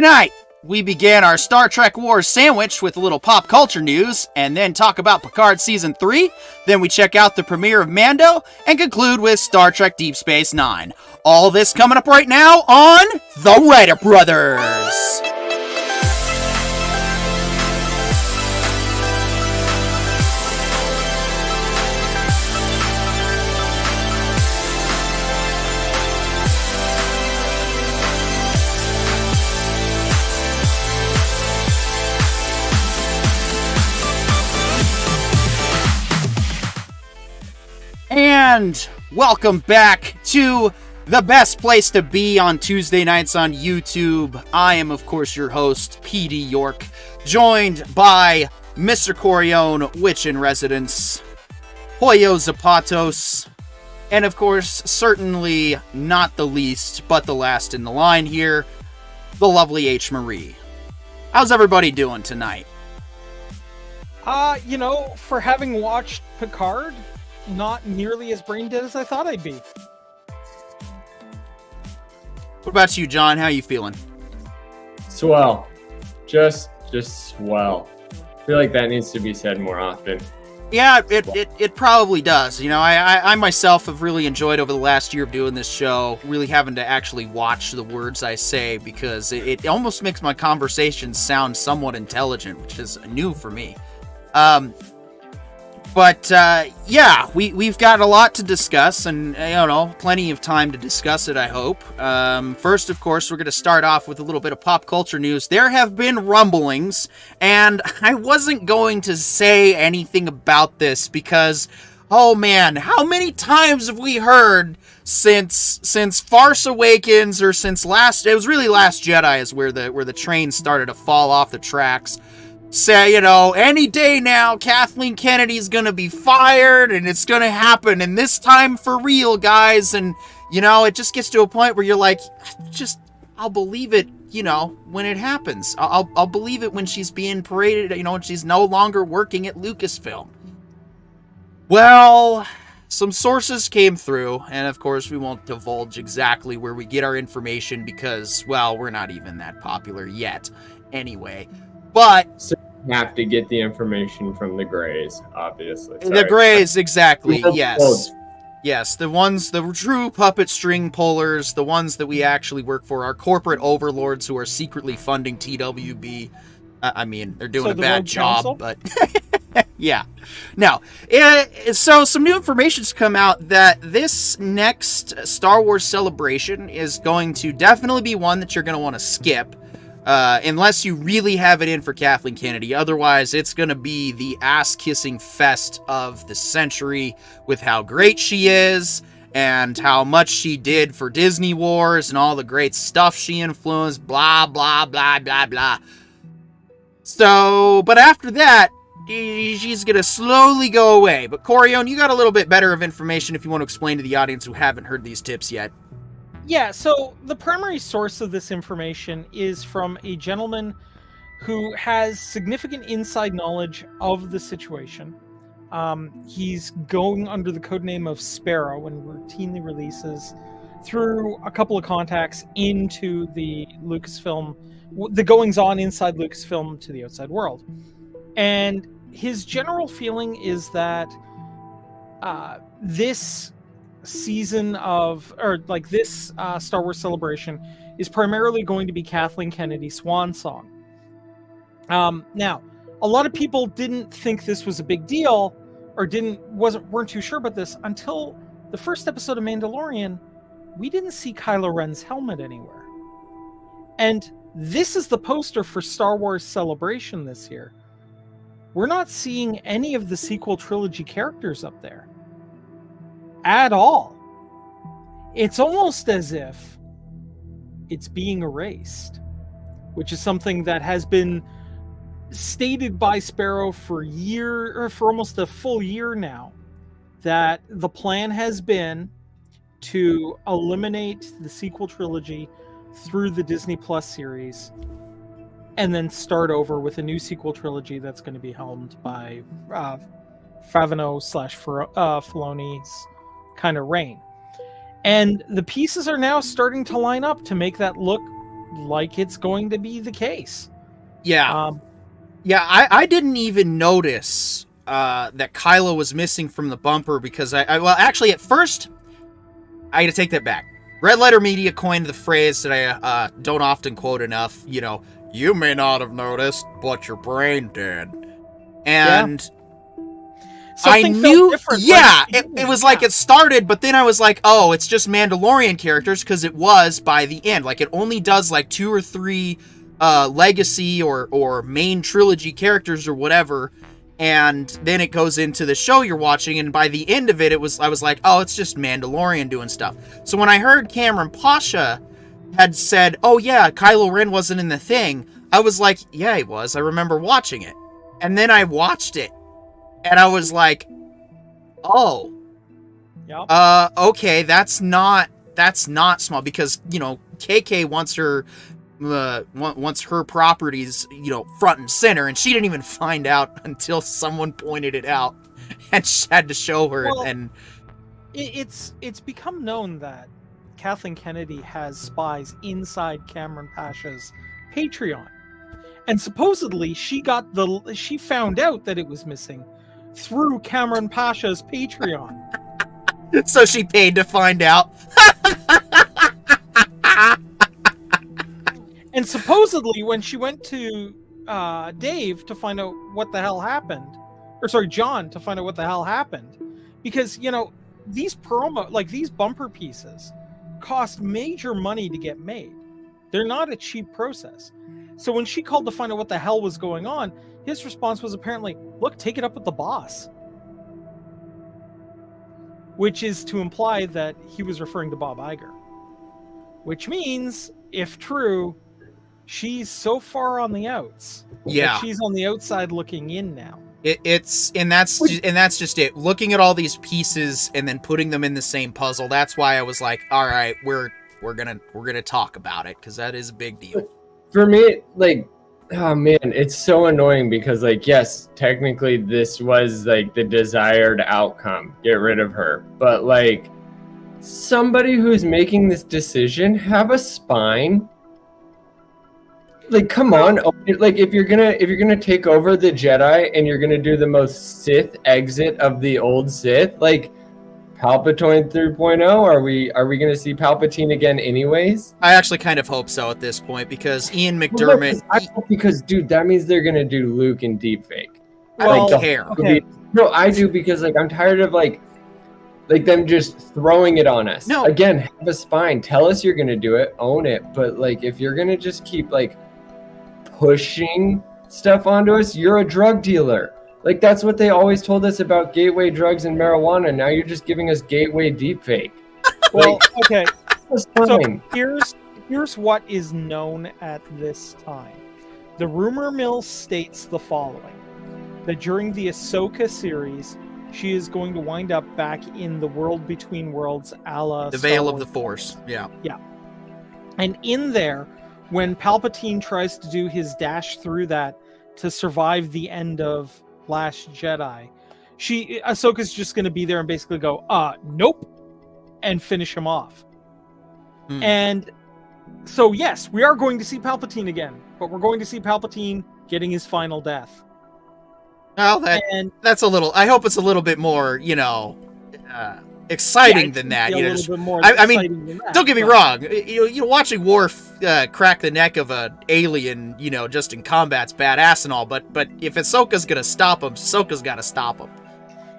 Tonight, we begin our Star Trek Wars sandwich with a little pop culture news, and then talk about Picard Season 3, then we check out the premiere of Mando, and conclude with Star Trek Deep Space Nine. All this coming up right now on The Writer Brothers! And welcome back to the best place to be on Tuesday nights on YouTube. I am, of course, your host, PD York, joined by Mr. Corione, Witch in Residence, Hoyo Zapatos, and, of course, certainly not the least, but the last in the line here, the lovely H. Marie. How's everybody doing tonight? For having watched Picard, not nearly as brain dead as I thought I'd be. What about you, John? How you feeling? Swell. Just swell. I feel like that needs to be said more often. Yeah, it probably does. You know, I myself have really enjoyed over the last year of doing this show, really having to actually watch the words I say, because it almost makes my conversations sound somewhat intelligent, which is new for me. But we've got a lot to discuss, and, plenty of time to discuss it, I hope. First, of course, we're going to start off with a little bit of pop culture news. There have been rumblings, and I wasn't going to say anything about this because, oh man, how many times have we heard since Farce Awakens, or since Last Jedi is where the train started to fall off the tracks. Say, any day now, Kathleen Kennedy's gonna be fired, and it's gonna happen, and this time for real, guys, and, it just gets to a point where you're like, I'll believe it, when it happens. I'll believe it when she's being paraded, when she's no longer working at Lucasfilm. Well, some sources came through, and of course we won't divulge exactly where we get our information because, well, we're not even that popular yet, anyway. But so you have to get the information from the Greys, obviously. Sorry. The Greys, exactly. Yes, the true puppet string pullers, the ones that we actually work for, our corporate overlords who are secretly funding TWB. They're doing a bad job, but yeah. Now, so some new information's come out that this next Star Wars celebration is going to definitely be one that you're going to want to skip. Unless you really have it in for Kathleen Kennedy. Otherwise, it's going to be the ass-kissing fest of the century with how great she is and how much she did for Disney Wars and all the great stuff she influenced, blah, blah, blah, blah, blah. So, but after that, she's going to slowly go away. But Corione, you got a little bit better of information if you want to explain to the audience who haven't heard these tips yet. Yeah, so the primary source of this information is from a gentleman who has significant inside knowledge of the situation. He's going under the codename of Sparrow and routinely releases through a couple of contacts into the Lucasfilm, the goings-on inside Lucasfilm to the outside world. And his general feeling is that this season this Star Wars celebration is primarily going to be Kathleen Kennedy's swan song. Now, a lot of people didn't think this was a big deal, or weren't too sure about this until the first episode of Mandalorian. We didn't see Kylo Ren's helmet anywhere, and this is the poster for Star Wars Celebration this year. We're not seeing any of the sequel trilogy characters up there at all. It's almost as if it's being erased, which is something that has been stated by Sparrow for almost a full year now, that the plan has been to eliminate the sequel trilogy through the Disney Plus series and then start over with a new sequel trilogy that's going to be helmed by Favreau/Filoni's kind of reign. And the pieces are now starting to line up to make that look like it's going to be the case. Yeah. I didn't even notice that Kylo was missing from the bumper because well, actually, at first, I had to take that back. Red Letter Media coined the phrase that I don't often quote enough, you may not have noticed, but your brain did. And I knew, it was like it started, but then I was like, oh, it's just Mandalorian characters, because it was by the end. Like, it only does like 2 or 3 legacy or main trilogy characters or whatever, and then it goes into the show you're watching, and by the end of it, I was like, oh, it's just Mandalorian doing stuff. So when I heard Cameron Pasha had said, oh yeah, Kylo Ren wasn't in the thing, I was like, yeah, he was. I remember watching it. And then I watched it, and I was like, oh, okay, that's not small, because, KK wants her properties, front and center, and she didn't even find out until someone pointed it out and had to show her. Well, and it's become known that Kathleen Kennedy has spies inside Cameron Pasha's Patreon, and supposedly she found out that it was missing through Cameron Pasha's Patreon. So she paid to find out. And supposedly, when she went to Dave to find out what the hell happened, John to find out what the hell happened, because these these bumper pieces cost major money to get made. They're not a cheap process. So when she called to find out what the hell was going on, his response was apparently, "Look, take it up with the boss," which is to imply that he was referring to Bob Iger. Which means, if true, she's so far on the outs. Yeah, she's on the outside looking in now. That's just it. Looking at all these pieces and then putting them in the same puzzle. That's why I was like, all right, we're gonna talk about it, because that is a big deal. For me, oh man, it's so annoying because, yes, technically this was the desired outcome. Get rid of her, but somebody who's making this decision, have a spine. Come on, if you're gonna take over the Jedi and you're gonna do the most Sith exit of the old Sith, Palpatine 3.0, are we gonna see Palpatine again anyways? I actually kind of hope so at this point, because Ian McDermott. Because dude, that means they're gonna do Luke in deepfake. I don't care. Okay. No, I do, because I'm tired of them just throwing it on us. No. Again, have a spine. Tell us you're gonna do it, own it. But if you're gonna just keep pushing stuff onto us, you're a drug dealer. That's what they always told us about gateway drugs and marijuana. Now you're just giving us gateway deepfake. Well, okay. So fine. here's what is known at this time. The rumor mill states the following: that during the Ahsoka series, she is going to wind up back in the world between worlds, a la the Veil of the Force. Yeah. And in there, when Palpatine tries to do his dash through that to survive the end of Last Jedi, Ahsoka's just going to be there and basically go, nope, and finish him off. And so, yes, we are going to see Palpatine again, but we're going to see Palpatine getting his final death. Well, that's a little. I hope it's a little bit more, exciting than that. I mean, don't get me wrong. Watching Worf crack the neck of an alien, just in combat's badass and all. But if Ahsoka's gonna stop him, Ahsoka's gotta stop him.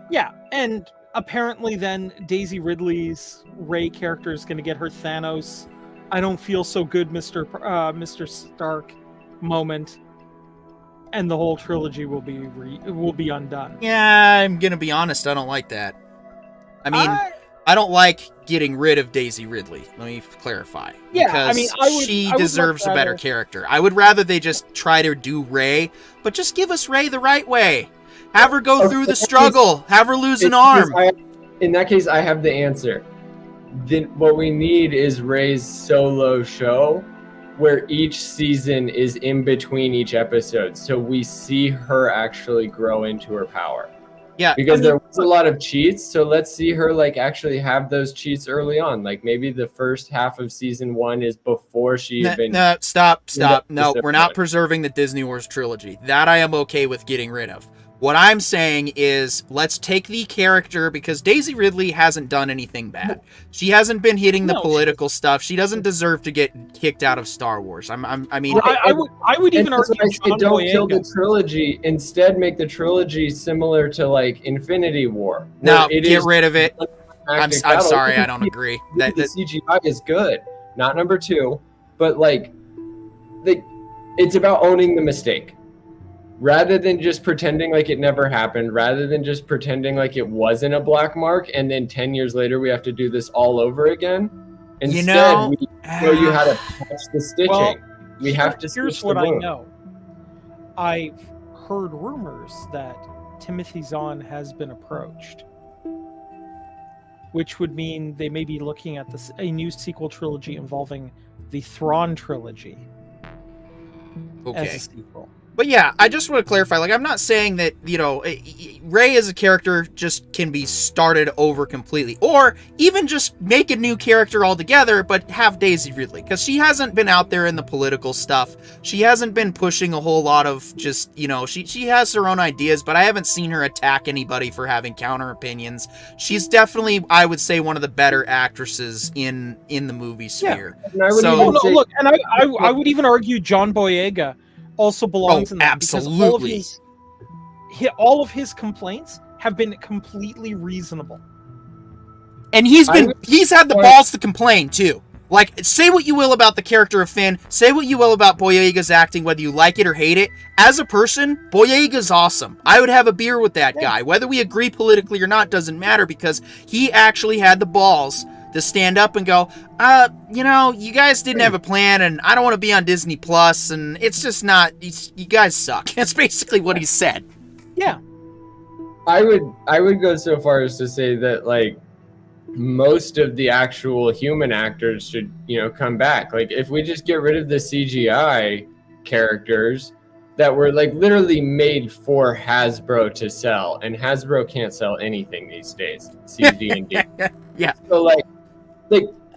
Yeah, and apparently then Daisy Ridley's Rey character is gonna get her Thanos "I don't feel so good, Mr. Stark" moment, and the whole trilogy will be undone. Yeah, I'm gonna be honest. I don't like that. I mean, I don't like getting rid of Daisy Ridley. Let me clarify. Yeah, because she I deserves a better character. I would rather they just try to do Rey, but just give us Rey the right way. Have her go through the struggle. Have her lose an arm. In that case, I have the answer. Then what we need is Rey's solo show, where each season is in between each episode, so we see her actually grow into her power. Yeah, because there was a lot of cheats. So let's see her like actually have those cheats early on. Like maybe the first half of season 1 is before she even. No, stop. No, we're not preserving the Disney Wars trilogy. That I am okay with getting rid of. What I'm saying is, let's take the character, because Daisy Ridley hasn't done anything bad. She hasn't been hitting the political stuff. She doesn't deserve to get kicked out of Star Wars. I mean, I would even argue John don't Boyega. Kill the trilogy. Instead, make the trilogy similar to like Infinity War. No, get rid of it. I'm sorry, I don't agree. The CGI is good, not number 2, but like it's about owning the mistake. Rather than just pretending like it never happened, rather than just pretending like it wasn't a black mark, and then 10 years later we have to do this all over again. Instead, we show you how to patch the stitching. Well, we have to. Here's what I know. I've heard rumors that Timothy Zahn has been approached, which would mean they may be looking at a new sequel trilogy involving the Thrawn trilogy as a sequel. But yeah, I just want to clarify, like, I'm not saying that, you know, Rey as a character just can be started over completely, or even just make a new character altogether, but have Daisy Ridley, because she hasn't been out there in the political stuff. She hasn't been pushing a whole lot of just, you know, she has her own ideas, but I haven't seen her attack anybody for having counter opinions. She's definitely, I would say, one of the better actresses in the movie sphere. Yeah. I would even argue John Boyega also belongs in that, absolutely. Because all of his complaints have been completely reasonable, and he's had the balls to complain too. Like, say what you will about the character of Finn, say what you will about Boyega's acting, whether you like it or hate it. As a person, Boyega's awesome. I would have a beer with that guy. Whether we agree politically or not doesn't matter, because he actually had the balls to stand up and go, you know, you guys didn't have a plan, and I don't want to be on Disney Plus, and it's just not, you guys suck. That's basically what he said. Yeah. I would go so far as to say that, like, most of the actual human actors should, you know, come back. Like, if we just get rid of the CGI characters that were, like, literally made for Hasbro to sell, and Hasbro can't sell anything these days, CD&D. Yeah. So, like,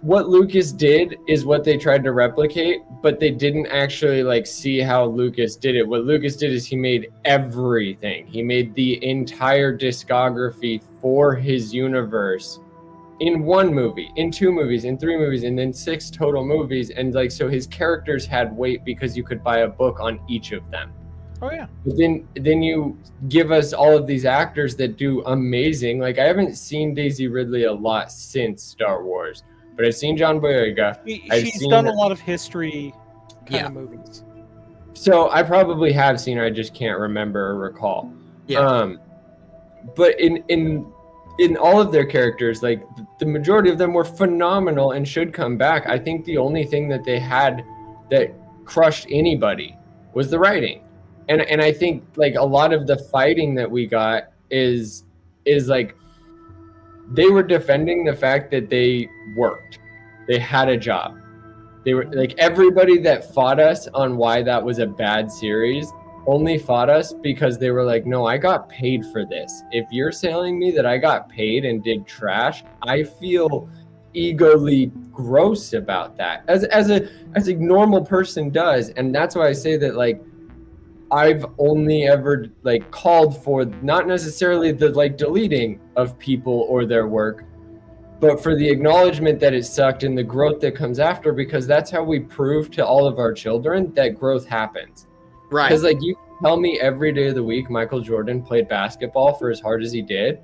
what Lucas did is what they tried to replicate, but they didn't actually like see how Lucas did it. What Lucas did is he made everything. He made the entire discography for his universe in 1 movie, in 2 movies, in 3 movies, and then 6 total movies. And like, so his characters had weight because you could buy a book on each of them. Oh yeah. But then you give us all of these actors that do amazing. Like, I haven't seen Daisy Ridley a lot since Star Wars, but I've seen John Boyega. She's done a lot of history kind of movies. So I probably have seen her. I just can't remember or recall. Yeah. But in all of their characters, like the majority of them were phenomenal and should come back. I think the only thing that they had that crushed anybody was the writing. And I think like a lot of the fighting that we got is like they were defending the fact that they worked. They had a job. They were like, everybody that fought us on why that was a bad series only fought us because they were like, no, I got paid for this. If you're telling me that I got paid and did trash, I feel egally gross about that as a normal person does. And that's why I say that, like, I've only ever like called for not necessarily the like deleting of people or their work, but for the acknowledgement that it sucked and the growth that comes after, because that's how we prove to all of our children that growth happens. Right. Because like, you tell me every day of the week Michael Jordan played basketball for as hard as he did,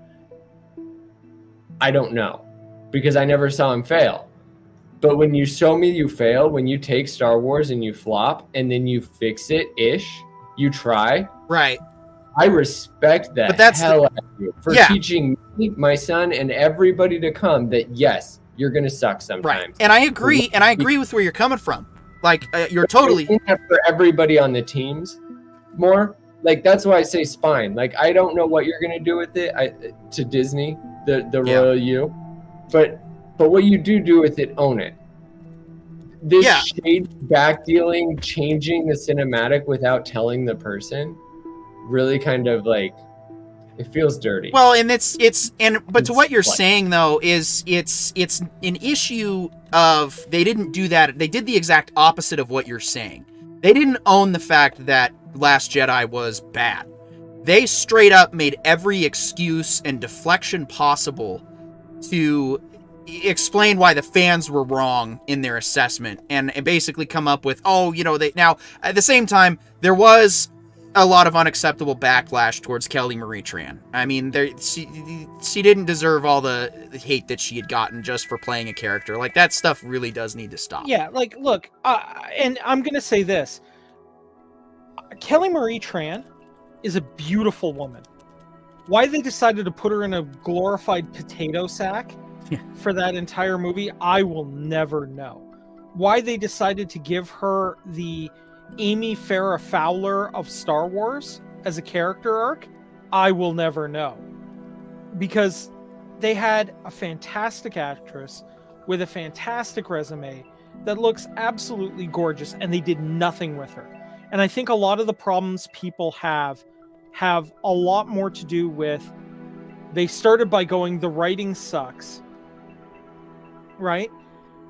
I don't know, because I never saw him fail. But when you show me you fail, when you take Star Wars and you flop and then you fix it-ish, you try. Right. I respect that. But that's hell out of you for teaching me, my son, and everybody to come that yes, you're gonna suck sometimes. Right. And I agree with where you're coming from. Like, you're totally for everybody on the teams more. Like, that's why I say spine. Like, I don't know what you're gonna do with it. To Disney, the royal you, but what you do with it, own it. This shade backdealing, changing the cinematic without telling the person, really kind of like It feels dirty. Well, and but to what you're like, saying though is it's an issue of they didn't do that. They did the exact opposite of what you're saying. They didn't own the fact that Last Jedi was bad. They straight up made every excuse and deflection possible to explain why the fans were wrong in their assessment and basically come up with, now at the same time, there was a lot of unacceptable backlash towards Kelly Marie Tran. I mean, she didn't deserve all the hate that she had gotten just for playing a character. Like, that stuff really does need to stop. Yeah, like, look, and I'm going to say this. Kelly Marie Tran is a beautiful woman. Why they decided to put her in a glorified potato sack for that entire movie, I will never know. Why they decided to give her the Amy Farrah Fowler of Star Wars as a character arc, I will never know. Because they had a fantastic actress with a fantastic resume that looks absolutely gorgeous, and they did nothing with her. And I think a lot of the problems people have a lot more to do with, they started by going, the writing sucks. Right?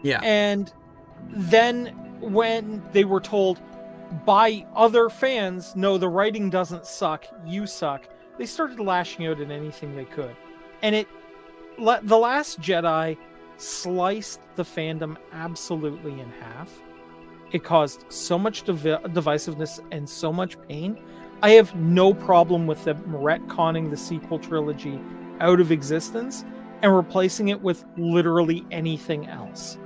Yeah. And then when they were told by other fans, no, the writing doesn't suck, you suck, they started lashing out at anything they could. And The Last Jedi sliced the fandom absolutely in half. It caused so much divisiveness and so much pain. I have no problem with them retconning the sequel trilogy out of existence and replacing it with literally anything else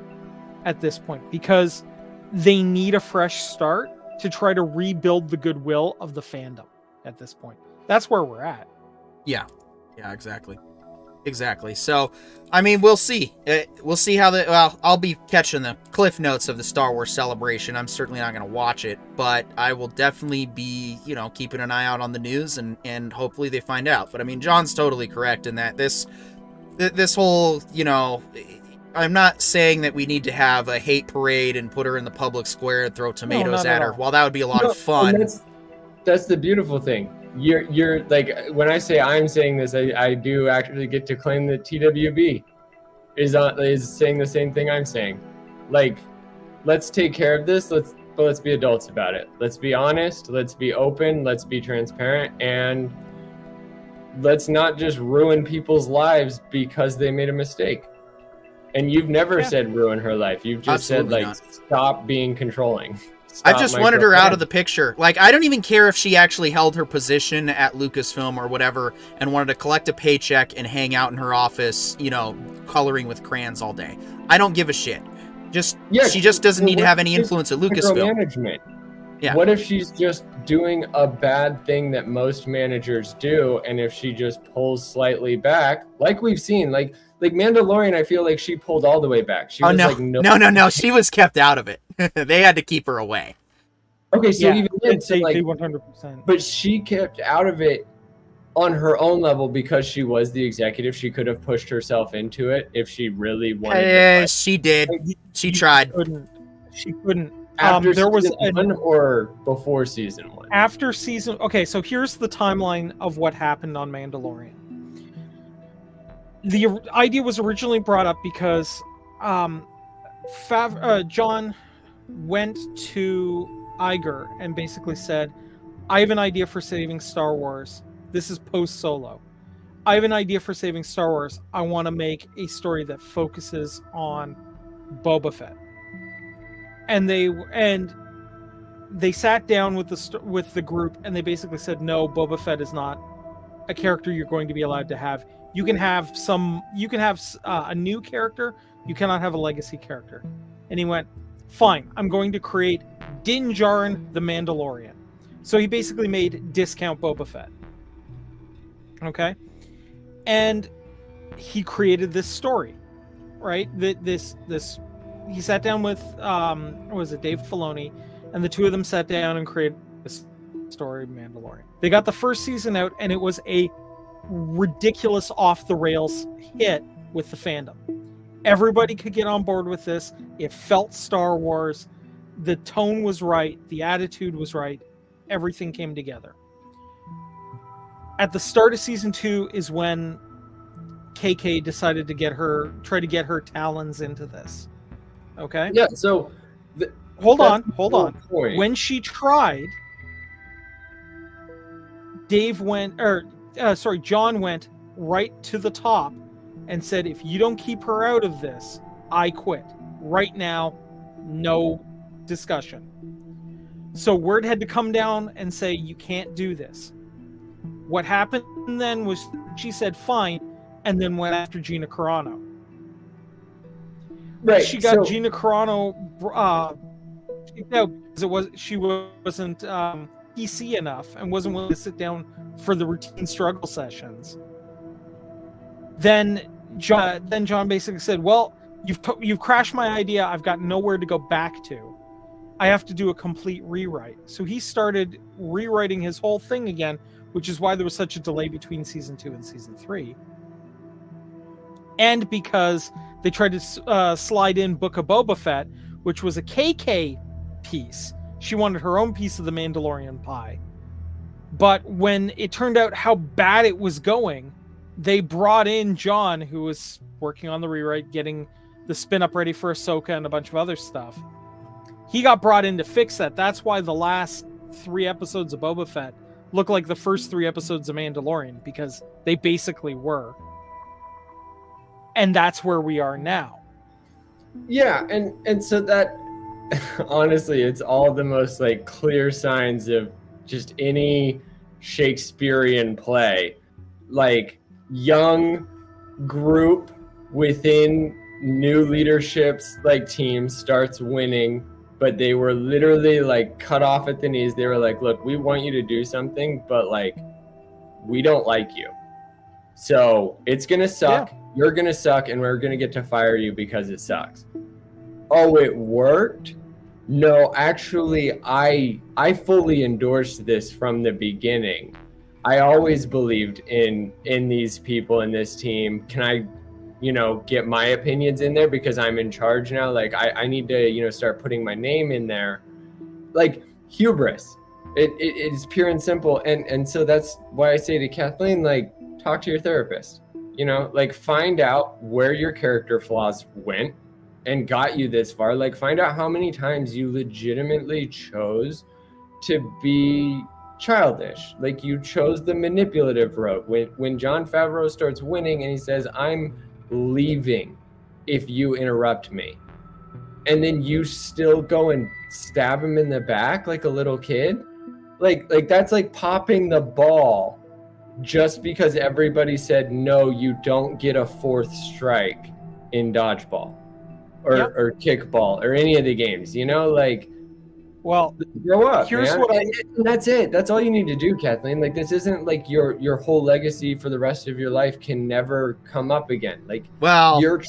at this point, because they need a fresh start to try to rebuild the goodwill of the fandom at this point. That's where we're at. Yeah, exactly. So, I mean, we'll see. We'll see how I'll be catching the cliff notes of the Star Wars Celebration. I'm certainly not going to watch it, but I will definitely be, keeping an eye out on the news and hopefully they find out. But I mean, John's totally correct in that this whole, I'm not saying that we need to have a hate parade and put her in the public square and throw tomatoes at her. While that would be a lot of fun. That's the beautiful thing. You're like, when I say I'm saying this, I do actually get to claim that TWB is saying the same thing I'm saying. Like, let's take care of this. Let's be adults about it. Let's be honest. Let's be open. Let's be transparent, and let's not just ruin people's lives because they made a mistake. And you've never said ruin her life. You've just Absolutely said, like, not. Stop being controlling. I just wanted her out of the picture. Like, I don't even care if she actually held her position at Lucasfilm or whatever and wanted to collect a paycheck and hang out in her office, coloring with crayons all day. I don't give a shit. She just doesn't need to have any influence at Lucasfilm. Management. Yeah. What if she's just doing a bad thing that most managers do, and if she just pulls slightly back, like we've seen, like Mandalorian, I feel like she pulled all the way back. She was no. She was kept out of it. They had to keep her away. Okay, so even then, so they 100%. But she kept out of it on her own level because she was the executive. She could have pushed herself into it if she really wanted to. She did. She tried. She couldn't. After there was one or before season 1? After season. Okay, so here's the timeline of what happened on Mandalorian. The idea was originally brought up because John went to Iger and basically said, I have an idea for saving Star Wars. This is post-Solo. I have an idea for saving Star Wars. I want to make a story that focuses on Boba Fett. And they sat down with the group and they basically said, no, Boba Fett is not a character you're going to be allowed to have. You can have a new character. You cannot have a legacy character. And he went, fine, I'm going to create Din Djarin the Mandalorian. So he basically made discount Boba Fett. Okay? And he created this story, right? This he sat down with Dave Filoni, and the two of them sat down and created this story of Mandalorian. They got the first season out, and it was a ridiculous off the rails hit with the fandom. Everybody could get on board with this. It felt Star Wars. The tone was right. The attitude was right. Everything came together. At the start of season 2 is when KK decided to try to get her talons into this. Okay? Yeah, so Hold that's on. the whole point. When she tried, John went right to the top and said, if you don't keep her out of this, I quit. Right now, no discussion. So word had to come down and say, you can't do this. What happened then was she said, fine, and then went after Gina Carano. Right. She got Gina Carano kicked out because she wasn't PC enough and wasn't willing to sit down for the routine struggle sessions. Then John basically said, well, you've crashed my idea. I've got nowhere to go back to. I have to do a complete rewrite. So he started rewriting his whole thing again, which is why there was such a delay between season 2 and season 3. And because they tried to slide in Book of Boba Fett, which was a KK piece. She wanted her own piece of the Mandalorian pie. But when it turned out how bad it was going, they brought in John, who was working on the rewrite, getting the spin-up ready for Ahsoka and a bunch of other stuff. He got brought in to fix that. That's why the last 3 episodes of Boba Fett look like the first 3 episodes of Mandalorian, because they basically were. And that's where we are now. Yeah, and so that honestly, it's all the most like clear signs of just any Shakespearean play. Like young group within new leadership's like team starts winning, but they were literally like cut off at the knees. They were like, look, we want you to do something, but like we don't like you. So it's gonna suck. Yeah. You're gonna suck, and we're gonna get to fire you because it sucks. Oh, it worked? No, actually, I fully endorsed this from the beginning. I always believed in these people in this team. Can I, get my opinions in there because I'm in charge now? Like I need to, start putting my name in there. Like hubris. It is pure and simple. And so that's why I say to Kathleen, like, talk to your therapist. Like find out where your character flaws went and got you this far. Like find out how many times you legitimately chose to be childish. Like you chose the manipulative road. When Jon Favreau starts winning and he says, I'm leaving if you interrupt me. And then you still go and stab him in the back like a little kid. Like that's like popping the ball just because everybody said, no, you don't get a 4th strike in dodgeball or kickball or any of the games, well, grow up, here's man. And that's it. That's all you need to do, Kathleen. Like, this isn't like your whole legacy for the rest of your life can never come up again. Like, well, you're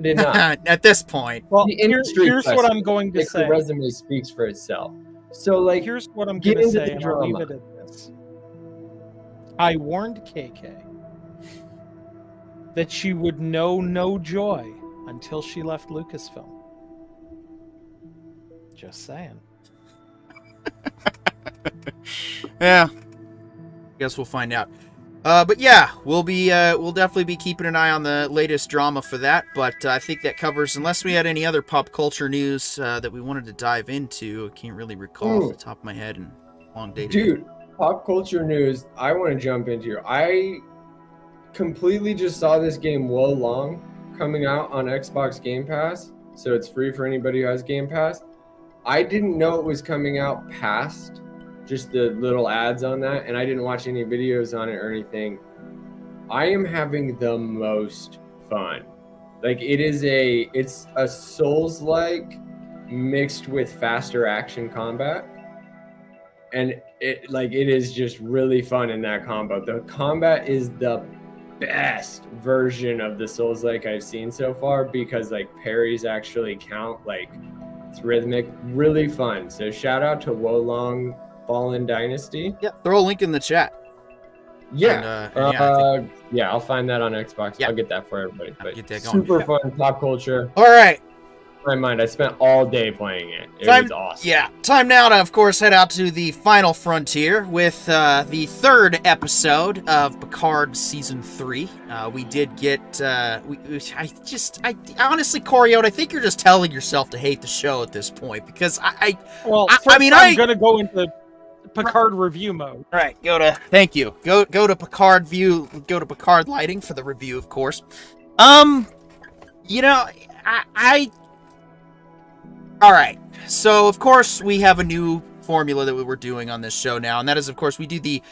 enough. At this point. Well, here's what I'm going to say. The resume speaks for itself. So, like, here's what I'm going to say, and I'll leave it at this. I warned KK that she would know no joy until she left Lucasfilm. Just saying. Yeah. Guess we'll find out. But yeah, we'll definitely be keeping an eye on the latest drama for that. But I think that covers, unless we had any other pop culture news that we wanted to dive into. I can't really recall off the top of my head and long dated. Dude. Pop culture news, I want to jump into. I completely just saw this game WOOOO coming out on Xbox Game Pass, so it's free for anybody who has Game Pass. I didn't know it was coming out past just the little ads on that, and I didn't watch any videos on it or anything. I am having the most fun. Like it's a Souls-like mixed with faster action combat. And it is just really fun in that combo. The combat is the best version of the Souls-like I've seen so far because like parries actually count, like it's rhythmic, really fun. So shout out to Wolong Fallen Dynasty. Yeah, throw a link in the chat. Yeah, I'll find that on Xbox. Yeah. I'll get that for everybody. But get that going. Super fun pop culture. All right. my mind. I spent all day playing it. It was awesome. Yeah. Time now to, of course, head out to the final frontier with the third episode of Picard Season 3. We did get... honestly, Coriote, I think you're just telling yourself to hate the show at this point, because I'm going to go into Picard review mode. All right, thank you. Go to Picard view, go to Picard lighting for the review, of course. All right. So, of course, we have a new formula that we're doing on this show now, and that is, of course, we do the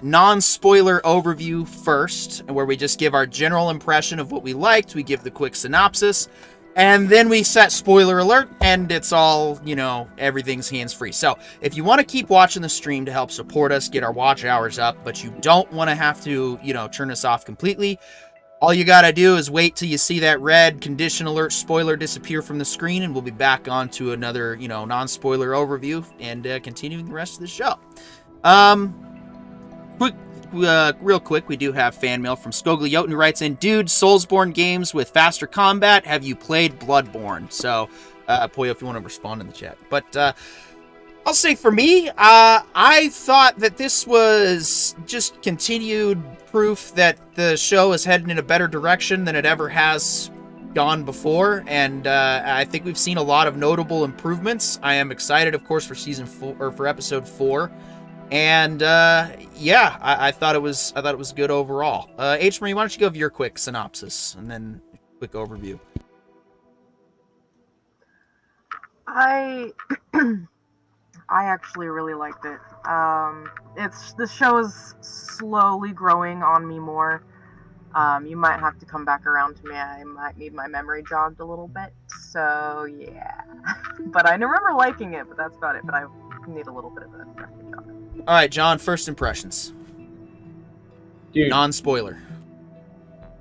non-spoiler overview first, where we just give our general impression of what we liked, we give the quick synopsis, and then we set spoiler alert, and it's all, everything's hands-free. So, if you want to keep watching the stream to help support us, get our watch hours up, but you don't want to have to, turn us off completely, all you gotta do is wait till you see that red condition alert spoiler disappear from the screen, and we'll be back on to another, non-spoiler overview and continuing the rest of the show. Real quick, we do have fan mail from Skoglioten, who writes in, "Dude, Soulsborne games with faster combat. Have you played Bloodborne?" So, Poyo, if you want to respond in the chat. But, I'll say for me, I thought that this was just continued proof that the show is heading in a better direction than it ever has gone before, and I think we've seen a lot of notable improvements. I am excited, of course, for season 4 or for episode 4, and I thought it was good overall. H. Marie, why don't you give your quick synopsis and then quick overview? I actually really liked it. The show is slowly growing on me more. You might have to come back around to me. I might need my memory jogged a little bit. So yeah, but I remember liking it. But that's about it. But I need a little bit of a memory jog. All right, John. First impressions. Dude, non-spoiler.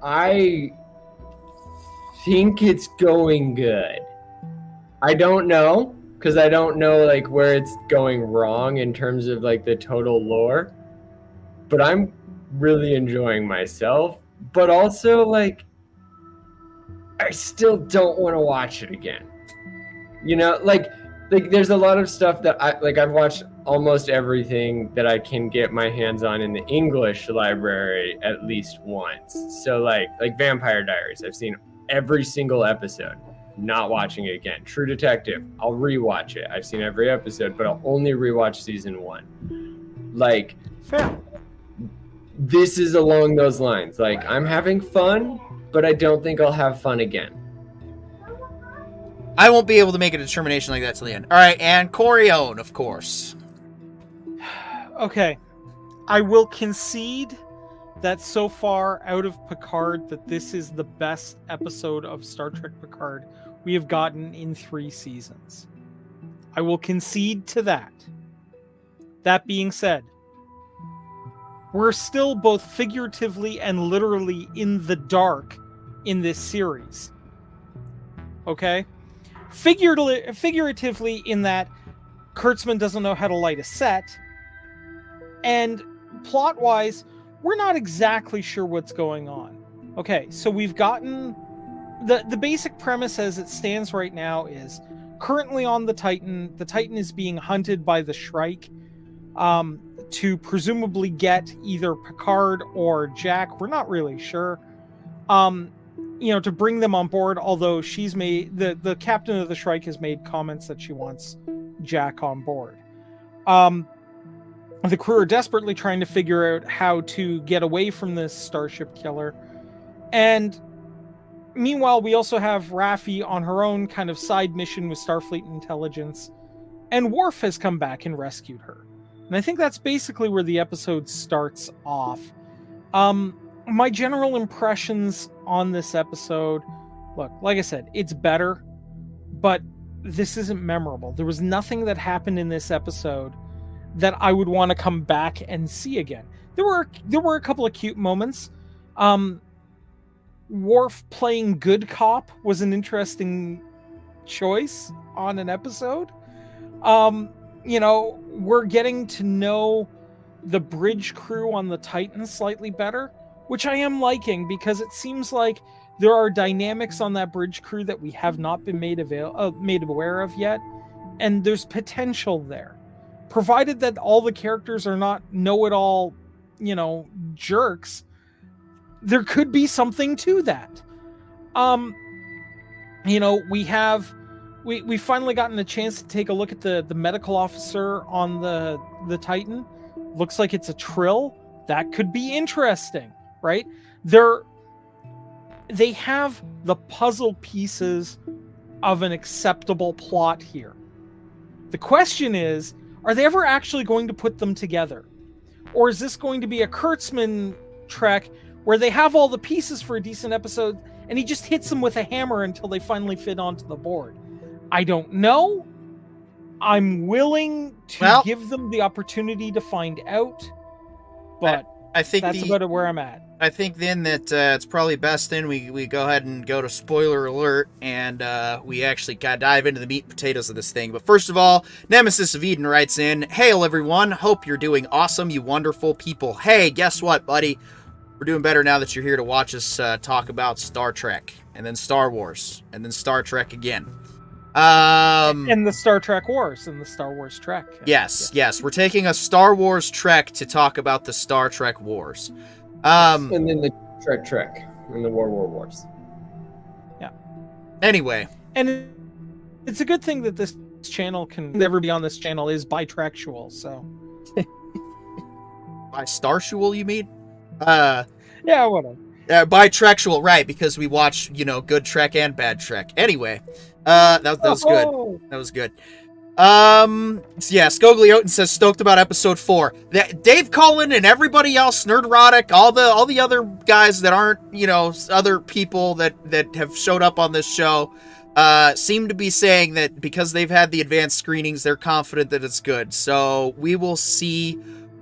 I think it's going good. I don't know. Because I don't know, where it's going wrong in terms of, the total lore. But I'm really enjoying myself. But also, I still don't want to watch it again. There's a lot of stuff that I've watched almost everything that I can get my hands on in the English library at least once. So, like Vampire Diaries, I've seen every single episode. Not watching it again. True Detective, I'll rewatch it. I've seen every episode, but I'll only rewatch season 1. Fair. This is along those lines. I'm having fun, but I don't think I'll have fun again. I won't be able to make a determination like that till the end. All right, and Coriote, of course. Okay. I will concede that so far out of Picard that this is the best episode of Star Trek Picard we have gotten in 3 seasons. I will concede to that. That being said, we're still both figuratively and literally in the dark in this series. Okay? Figuratively in that Kurtzman doesn't know how to light a set, and plot-wise, we're not exactly sure what's going on. Okay, so we've gotten... The basic premise as it stands right now is currently on the Titan is being hunted by the Shrike to presumably get either Picard or Jack. We're not really sure. To bring them on board, although she's made... The captain of the Shrike has made comments that she wants Jack on board. The crew are desperately trying to figure out how to get away from this starship killer. And meanwhile, we also have Raffi on her own kind of side mission with Starfleet intelligence. And Worf has come back and rescued her. And I think that's basically where the episode starts off. My general impressions on this episode... Look, like I said, it's better. But this isn't memorable. There was nothing that happened in this episode that I would want to come back and see again. There were a couple of cute moments. Worf playing good cop was an interesting choice on an episode. We're getting to know the bridge crew on the Titan slightly better, which I am liking because it seems like there are dynamics on that bridge crew that we have not been made aware of yet, and there's potential there, provided that all the characters are not know-it-all, jerks. There could be something to that. We finally gotten a chance to take a look at the medical officer on the Titan. Looks like it's a Trill. That could be interesting, right? They have the puzzle pieces of an acceptable plot here. The question is, are they ever actually going to put them together? Or is this going to be a Kurtzman Trek where they have all the pieces for a decent episode and he just hits them with a hammer until they finally fit onto the board? I don't know. I'm willing to give them the opportunity to find out, but I think that's about where I'm at. I think then that it's probably best then we go ahead and go to spoiler alert and we actually dive into the meat and potatoes of this thing. But first of all, Nemesis of Eden writes in, "Hail everyone, hope you're doing awesome, you wonderful people. Hey, guess what, buddy? We're doing better now that you're here to watch us talk about Star Trek, and then Star Wars, and then Star Trek again. And the Star Trek Wars and the Star Wars Trek. Yes. We're taking a Star Wars Trek to talk about the Star Trek Wars. And then the Trek and the Wars. Yeah. Anyway. And it's a good thing that this channel can everybody on this channel is bitrexual, so. By Starsual, you mean? Yeah, whatever. Bitrexual, right, because we watch, good Trek and bad Trek. Anyway, that was good. That was good. Skogliotin says stoked about episode 4. Dave Cullen and everybody else, Nerdrotic, all the other guys that aren't, other people that have showed up on this show, seem to be saying that because they've had the advanced screenings, they're confident that it's good. So we will see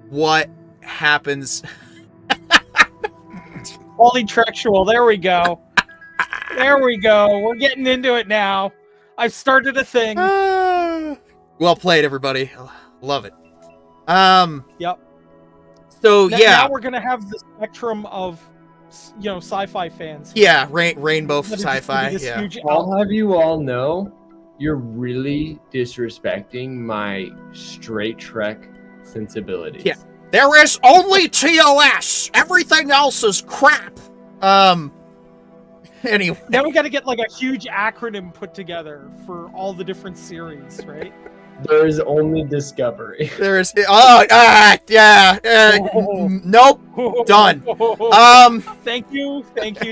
what happens. Polytrexual, there we go. There we go. We're getting into it now. I've started a thing. Well played, everybody. Love it. Yep. So now we're gonna have the spectrum of sci-fi fans. Yeah, rainbow sci-fi. Yeah. I'll have you all know, you're really disrespecting my straight Trek sensibilities. Yeah. There is only TOS. Everything else is crap. Anyway. Now we got to get like a huge acronym put together for all the different series, right? There is only Discovery. There is. Nope. Done. Thank you.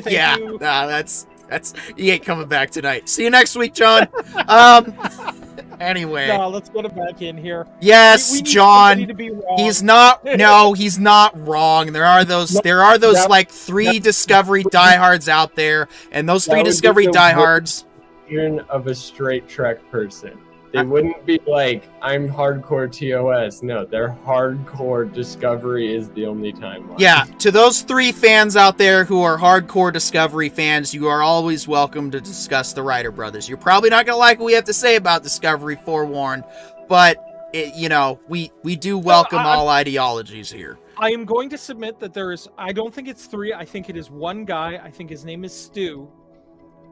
Yeah. Nah, that's you ain't coming back tonight. See you next week, John. Anyway. No, let's get it back in here. Yes, we need John. to be wrong. He's not. No, he's not wrong. There are those like 3 Discovery diehards out there, and those 3 Discovery diehards. Of a straight Trek person. They wouldn't be like, I'm hardcore TOS. No, they're hardcore Discovery is the only timeline. Yeah, to those 3 fans out there who are hardcore Discovery fans, you are always welcome to discuss the Writer Brothers. You're probably not going to like what we have to say about Discovery, forewarned, but, we do welcome all ideologies here. I am going to submit that I don't think it's 3, I think it is 1 guy, I think his name is Stu,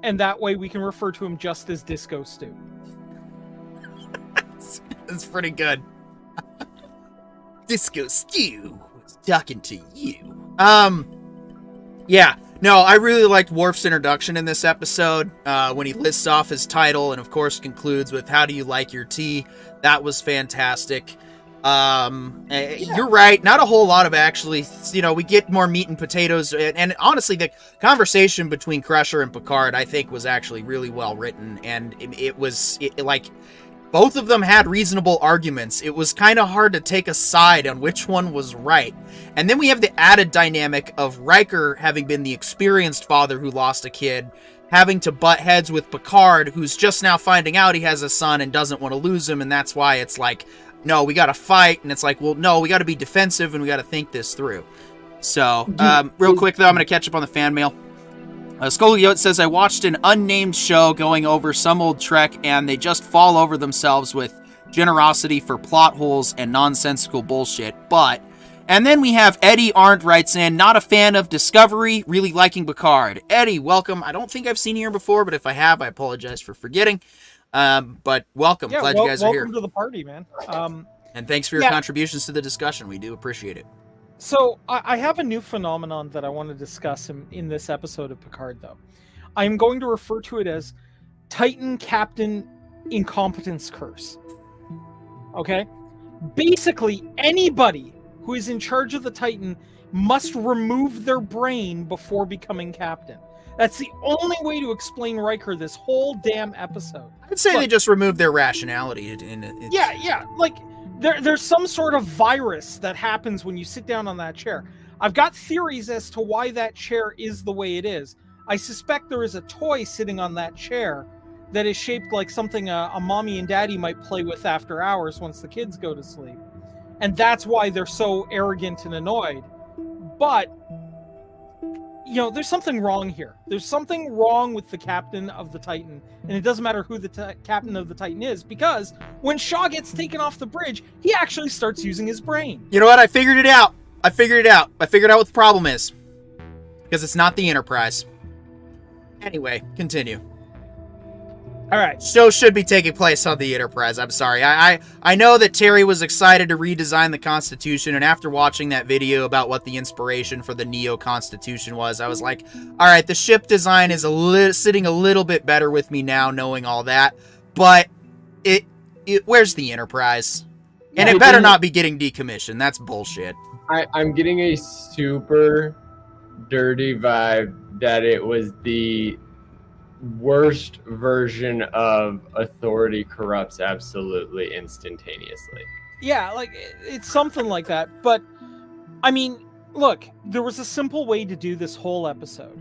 and that way we can refer to him just as Disco Stu. That's pretty good. Disco Stew was talking to you. Yeah. No, I really liked Worf's introduction in this episode, when he lists off his title and, of course, concludes with, how do you like your tea? That was fantastic. You're right. Not a whole lot of actually, we get more meat and potatoes. And honestly, the conversation between Crusher and Picard, I think, was actually really well written. And it was both of them had reasonable arguments. It was kind of hard to take a side on which one was right. And then we have the added dynamic of Riker having been the experienced father who lost a kid, having to butt heads with Picard, who's just now finding out he has a son and doesn't want to lose him. And that's why it's like, no, we got to fight. And it's like, well, no, we got to be defensive and we got to think this through. So, real quick, though, I'm going to catch up on the fan mail. Skogliote says, I watched an unnamed show going over some old Trek, and they just fall over themselves with generosity for plot holes and nonsensical bullshit. But And then we have Eddie Arndt writes in, not a fan of Discovery, really liking Picard. Eddie, welcome. I don't think I've seen you here before, but if I have, I apologize for forgetting. But welcome. Yeah, Glad you guys are here. Welcome to the party, man. And thanks for your contributions to the discussion. We do appreciate it. So I have a new phenomenon that I want to discuss in this episode of Picard, though. I'm going to refer to it as Titan Captain Incompetence Curse. Okay? Basically, anybody who is in charge of the Titan must remove their brain before becoming captain. That's the only way to explain Riker this whole damn episode. I'd say they just removed their rationality. Yeah. Like, there's some sort of virus that happens when you sit down on that chair. I've got theories as to why that chair is the way it is. I suspect there is a toy sitting on that chair that is shaped like something a mommy and daddy might play with after hours once the kids go to sleep. And that's why they're so arrogant and annoyed. But, you know, there's something wrong here. There's something wrong with the captain of the Titan. And it doesn't matter who the captain of the Titan is, because when Shaw gets taken off the bridge, he actually starts using his brain. You know what? I figured it out. I figured out what the problem is. Because it's not the Enterprise. Anyway, continue. All right. Show should be taking place on the Enterprise. I'm sorry. I know that Terry was excited to redesign the Constitution, and after watching that video about what the inspiration for the Neo Constitution was, I was like, all right, the ship design is sitting a little bit better with me now, knowing all that. But where's the Enterprise? And it better not be getting decommissioned. That's bullshit. I'm getting a super dirty vibe that it was the worst version of authority corrupts absolutely instantaneously. Yeah, like, it's something like that. But, I mean, look, there was a simple way to do this whole episode.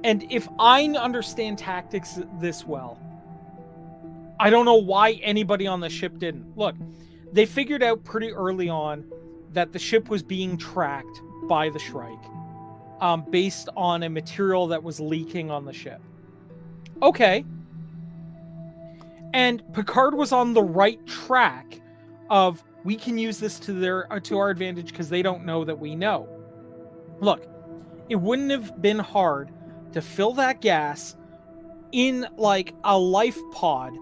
And if I understand tactics this well, I don't know why anybody on the ship didn't. Look, they figured out pretty early on that the ship was being tracked by the Shrike, based on a material that was leaking on the ship. Okay. And Picard was on the right track of, we can use this to our advantage because they don't know that we know. Look, it wouldn't have been hard to fill that gas in like a life pod,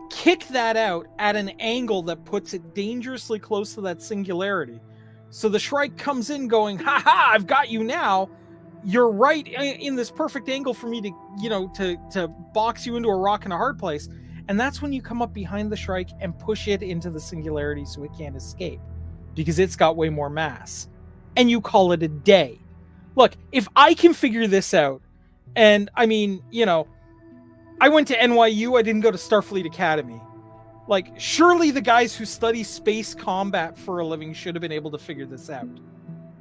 kick that out at an angle that puts it dangerously close to that singularity. So the Shrike comes in going, ha ha, I've got you now. You're right in this perfect angle for me to box you into a rock and a hard place. And that's when you come up behind the Shrike and push it into the singularity so it can't escape, because it's got way more mass. And you call it a day. Look, if I can figure this out, and I mean, I went to NYU, I didn't go to Starfleet Academy. Like, surely the guys who study space combat for a living should have been able to figure this out.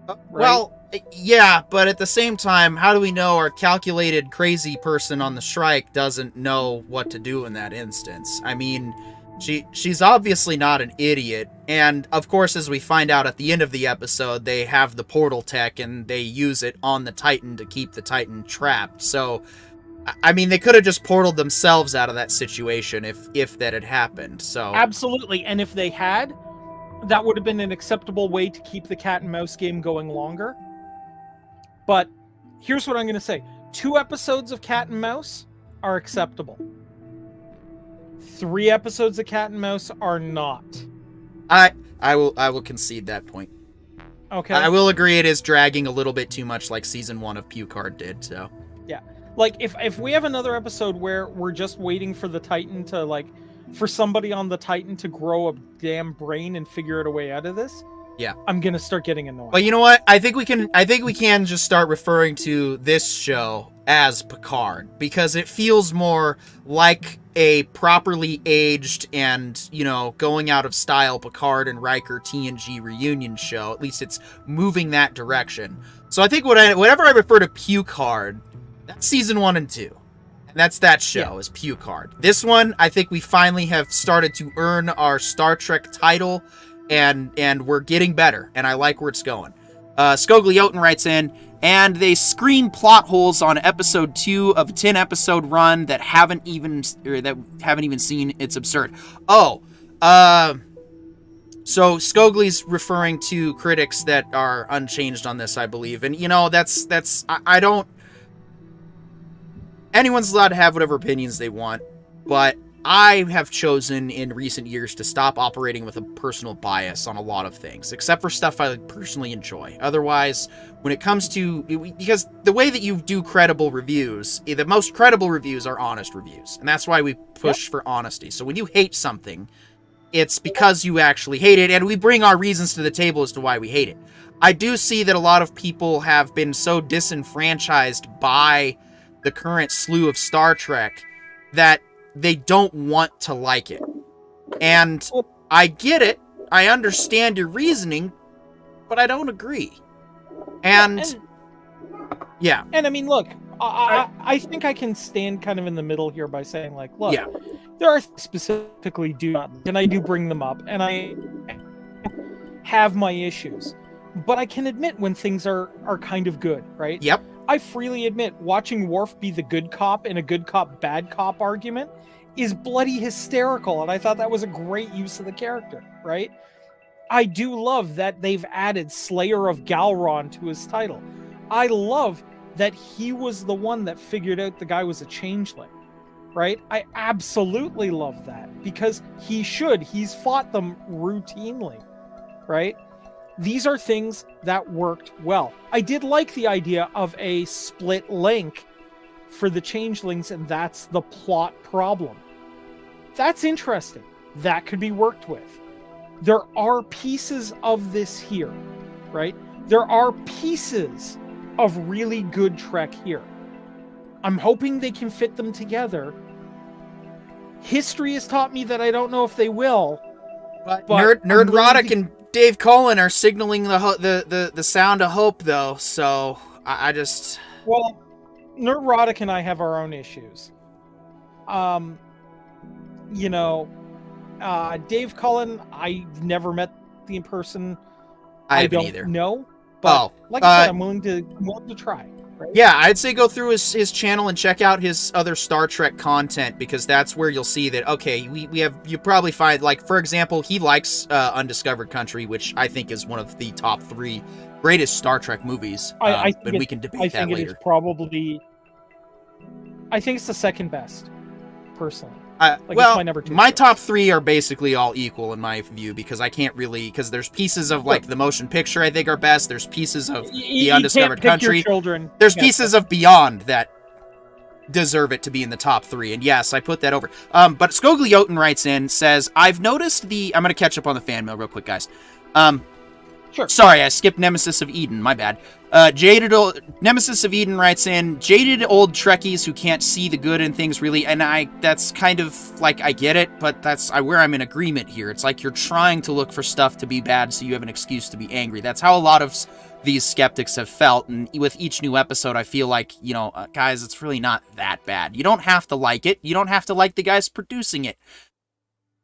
Right? Well, yeah, but at the same time, how do we know our calculated crazy person on the Shrike doesn't know what to do in that instance? I mean, she's obviously not an idiot, and of course, as we find out at the end of the episode, they have the portal tech, and they use it on the Titan to keep the Titan trapped, so, I mean, they could have just portaled themselves out of that situation if that had happened, so... Absolutely, and if they had, that would have been an acceptable way to keep the cat and mouse game going longer. But here's what I'm going to say. 2 episodes of cat and mouse are acceptable. 3 episodes of cat and mouse are not. I will concede that point. Okay. I will agree it is dragging a little bit too much like season 1 of Picard did, so. Yeah. Like, if we have another episode where we're just waiting for the Titan to, like, for somebody on the Titan to grow a damn brain and figure out a way out of this, yeah, I'm gonna start getting annoyed. But you know what? I think we can just start referring to this show as Picard, because it feels more like a properly aged and, going out of style Picard and Riker TNG reunion show. At least it's moving that direction. So I think whenever I refer to Picard, that's season 1 and 2. That's that show, is Picard. This one, I think we finally have started to earn our Star Trek title, and we're getting better, and I like where it's going. Skoglioten writes in, and they screen plot holes on episode 2 of a 10-episode run that haven't even seen. It's absurd. So Scogly's referring to critics that are unchanged on this, I believe. And, I don't... Anyone's allowed to have whatever opinions they want, but I have chosen in recent years to stop operating with a personal bias on a lot of things, except for stuff I personally enjoy. Otherwise, when it comes to... Because the way that you do credible reviews, the most credible reviews are honest reviews. And that's why we push for honesty. So when you hate something, it's because you actually hate it, and we bring our reasons to the table as to why we hate it. I do see that a lot of people have been so disenfranchised by the current slew of Star Trek that they don't want to like it. And I get it. I understand your reasoning, but I don't agree. And yeah. And I mean, look, I think I can stand kind of in the middle here by saying, like, look, there are specifically and I do bring them up, and I have my issues, but I can admit when things are kind of good, right? Yep. I freely admit watching Worf be the good cop in a good cop, bad cop argument is bloody hysterical, and I thought that was a great use of the character, right? I do love that they've added Slayer of Galron to his title. I love that he was the one that figured out the guy was a changeling, right? I absolutely love that, because he's fought them routinely, right? These are things that worked well. I did like the idea of a split link for the changelings, and that's the plot problem. That's interesting. That could be worked with. There are pieces of this here, right? There are pieces of really good Trek here. I'm hoping they can fit them together. History has taught me that I don't know if they will. But Nerdrotic and Dave Cullen are signaling the sound of hope, though. So I just... Well, Nerdrotic and I have our own issues. Dave Cullen, I've never met the person. I haven't either. No, but like I said, I'm willing to try. Right? Yeah, I'd say go through his channel and check out his other Star Trek content, because that's where you'll see that, okay, you probably find, like, for example, he likes Undiscovered Country, which I think is one of the top 3 greatest Star Trek movies. I but we can debate that later. I think it's the second best, personally. Well, my number 2 my choice. top 3 are basically all equal in my view, because I can't really, because there's pieces of, like, the motion picture I think are best, there's pieces of the Undiscovered Country, there's pieces of Beyond that deserve it to be in the top 3, and yes, I put that over. But Skoglioten writes in, says, I've noticed I'm going to catch up on the fan mail real quick, guys. Sure. Sorry, I skipped Nemesis of Eden, my bad. Nemesis of Eden writes in, jaded old Trekkies who can't see the good in things, really, and that's kind of, like, I get it, but that's where I'm in agreement here. It's like you're trying to look for stuff to be bad so you have an excuse to be angry. That's how a lot of these skeptics have felt, and with each new episode, I feel like, guys, it's really not that bad. You don't have to like it. You don't have to like the guys producing it.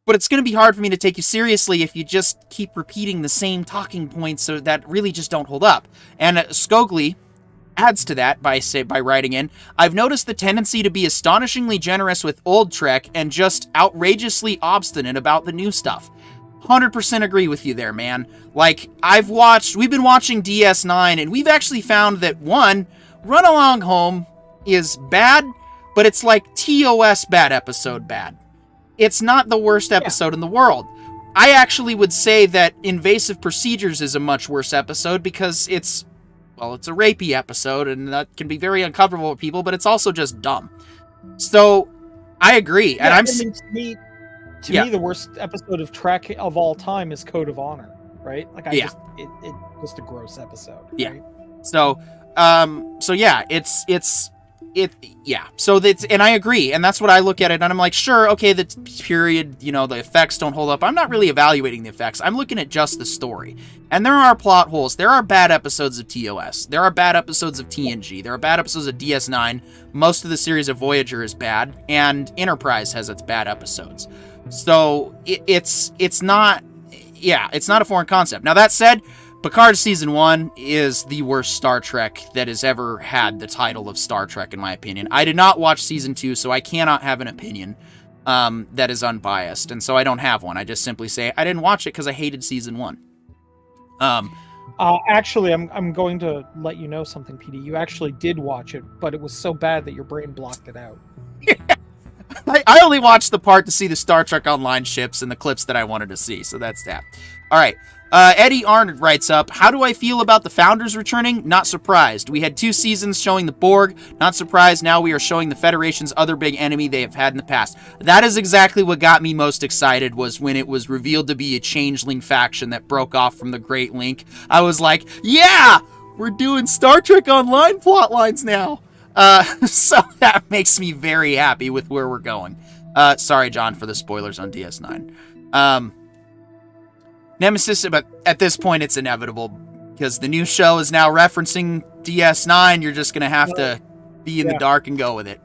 But it's going to be hard for me to take you seriously if you just keep repeating the same talking points that really just don't hold up. And Scogli adds to that by writing in, I've noticed the tendency to be astonishingly generous with old Trek and just outrageously obstinate about the new stuff. 100% agree with you there, man. Like, we've been watching DS9, and we've actually found that, one, Run Along Home is bad, but it's like TOS bad episode bad. It's not the worst episode in the world. I actually would say that Invasive Procedures is a much worse episode because it's a rapey episode, and that can be very uncomfortable for people, but it's also just dumb. So, I agree. Yeah, and to me, the worst episode of Trek of all time is Code of Honor, right? Like, it's just a gross episode. Yeah. Right? So and I agree, and that's what I look at it, and I'm like, sure, okay, the period, the effects don't hold up. I'm not really evaluating the effects. I'm looking at just the story. And there are plot holes. There are bad episodes of TOS. There are bad episodes of TNG. There are bad episodes of DS9. Most of the series of Voyager is bad, and Enterprise has its bad episodes. So it's not a foreign concept. Now, that said, Picard Season 1 is the worst Star Trek that has ever had the title of Star Trek, in my opinion. I did not watch Season 2, so I cannot have an opinion. that is unbiased, and so I don't have one. I just simply say I didn't watch it because I hated season 1. Actually, I'm going to let you know something, PD. You actually did watch it, but it was so bad that your brain blocked it out. I only watched the part to see the Star Trek Online ships and the clips that I wanted to see, so that's that. All right. Eddie Arnott writes up, how do I feel about the Founders returning? Not surprised. We had 2 seasons showing the Borg. Not surprised now we are showing the Federation's other big enemy they have had in the past. That is exactly what got me most excited, was when it was revealed to be a changeling faction that broke off from the Great Link. I was like, yeah, we're doing Star Trek Online plot lines now. So that makes me very happy with where we're going. Sorry, John, for the spoilers on DS9. Nemesis, but at this point it's inevitable because the new show is now referencing DS9. You're just going to have to be in the dark and go with it.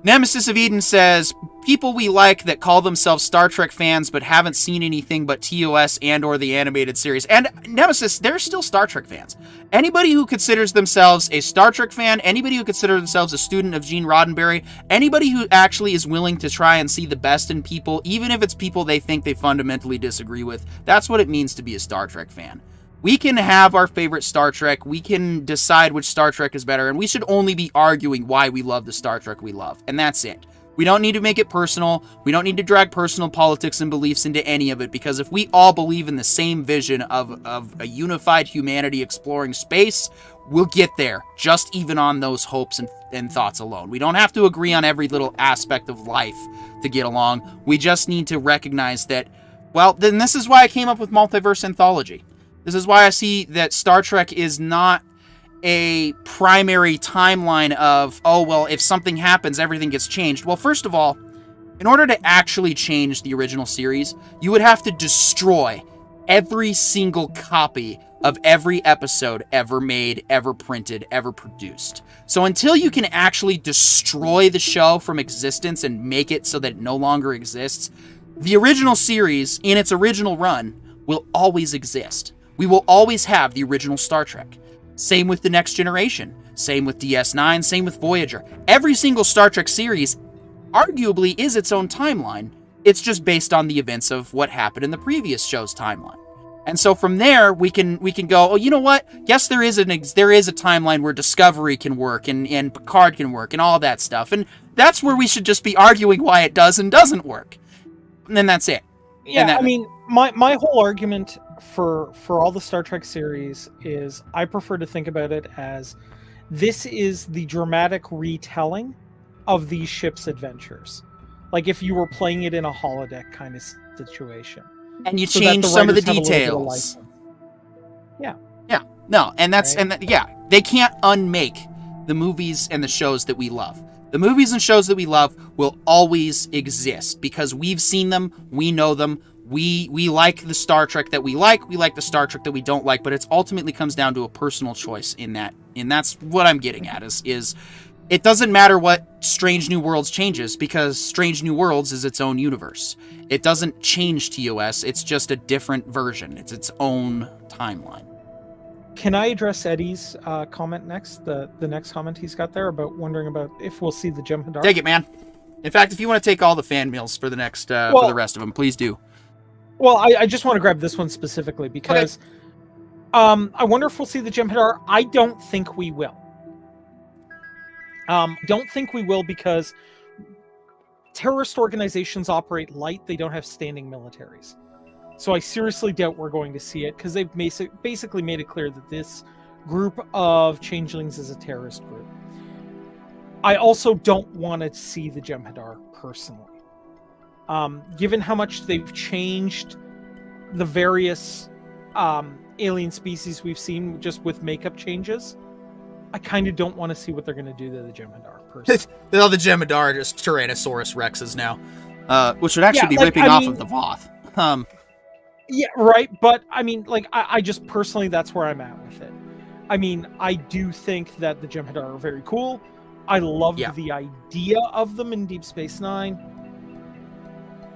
Nemesis of Eden says, people we like that call themselves Star Trek fans but haven't seen anything but TOS and or the animated series. And Nemesis, they're still Star Trek fans. Anybody who considers themselves a Star Trek fan, anybody who considers themselves a student of Gene Roddenberry, anybody who actually is willing to try and see the best in people, even if it's people they think they fundamentally disagree with, that's what it means to be a Star Trek fan. We can have our favorite Star Trek, we can decide which Star Trek is better, and we should only be arguing why we love the Star Trek we love, and that's it. We don't need to make it personal, we don't need to drag personal politics and beliefs into any of it, because if we all believe in the same vision of a unified humanity exploring space, we'll get there, just even on those hopes and thoughts alone. We don't have to agree on every little aspect of life to get along, we just need to recognize that, well, then this is why I came up with Multiverse Anthology. This is why I see that Star Trek is not a primary timeline of, oh, well, if something happens, everything gets changed. Well, first of all, in order to actually change the original series, you would have to destroy every single copy of every episode ever made, ever printed, ever produced. So until you can actually destroy the show from existence and make it so that it no longer exists, the original series, in its original run, will always exist. We will always have the original Star Trek. Same with The Next Generation. Same with DS9. Same with Voyager. Every single Star Trek series arguably is its own timeline. It's just based on the events of what happened in the previous show's timeline. And so from there, we can go, oh, you know what? Yes, there is a timeline where Discovery can work and Picard can work and all that stuff. And that's where we should just be arguing why it does and doesn't work. And then that's it. Yeah, I mean, my whole argument for all the Star Trek series is I prefer to think about it as this is the dramatic retelling of these ships' adventures. Like if you were playing it in a holodeck kind of situation. And you change some of the details. Yeah. Yeah. No, and that's right. They can't unmake the movies and the shows that we love. The movies and shows that we love will always exist because we've seen them, we know them, we like the Star Trek that we like the Star Trek that we don't like, but it ultimately comes down to a personal choice in that, and that's what I'm getting at is it doesn't matter what Strange New Worlds changes because Strange New Worlds is its own universe. It doesn't change TOS, it's just a different version. It's its own timeline. Can I address Eddie's comment next? The next comment he's got there about wondering about if we'll see the Jem'Hadar. Take it, man. In fact, if you want to take all the fan mails for the next for the rest of them, please do. Well, I just want to grab this one specifically because I wonder if we'll see the Jem'Hadar. I don't think we will. Don't think we will because terrorist organizations operate light. They don't have standing militaries. So I seriously doubt we're going to see it because they've basically made it clear that this group of changelings is a terrorist group. I also don't want to see the Jem'Hadar personally. Given how much they've changed the various alien species we've seen just with makeup changes, I kind of don't want to see what they're going to do to the Jem'Hadar personally. The Jem'Hadar are just Tyrannosaurus Rexes now, which would actually be ripping off of the Voth. Yeah, right. But I mean, I just personally, that's where I'm at with it. I mean, I do think that the Jem'Hadar are very cool. I love the idea of them in Deep Space Nine.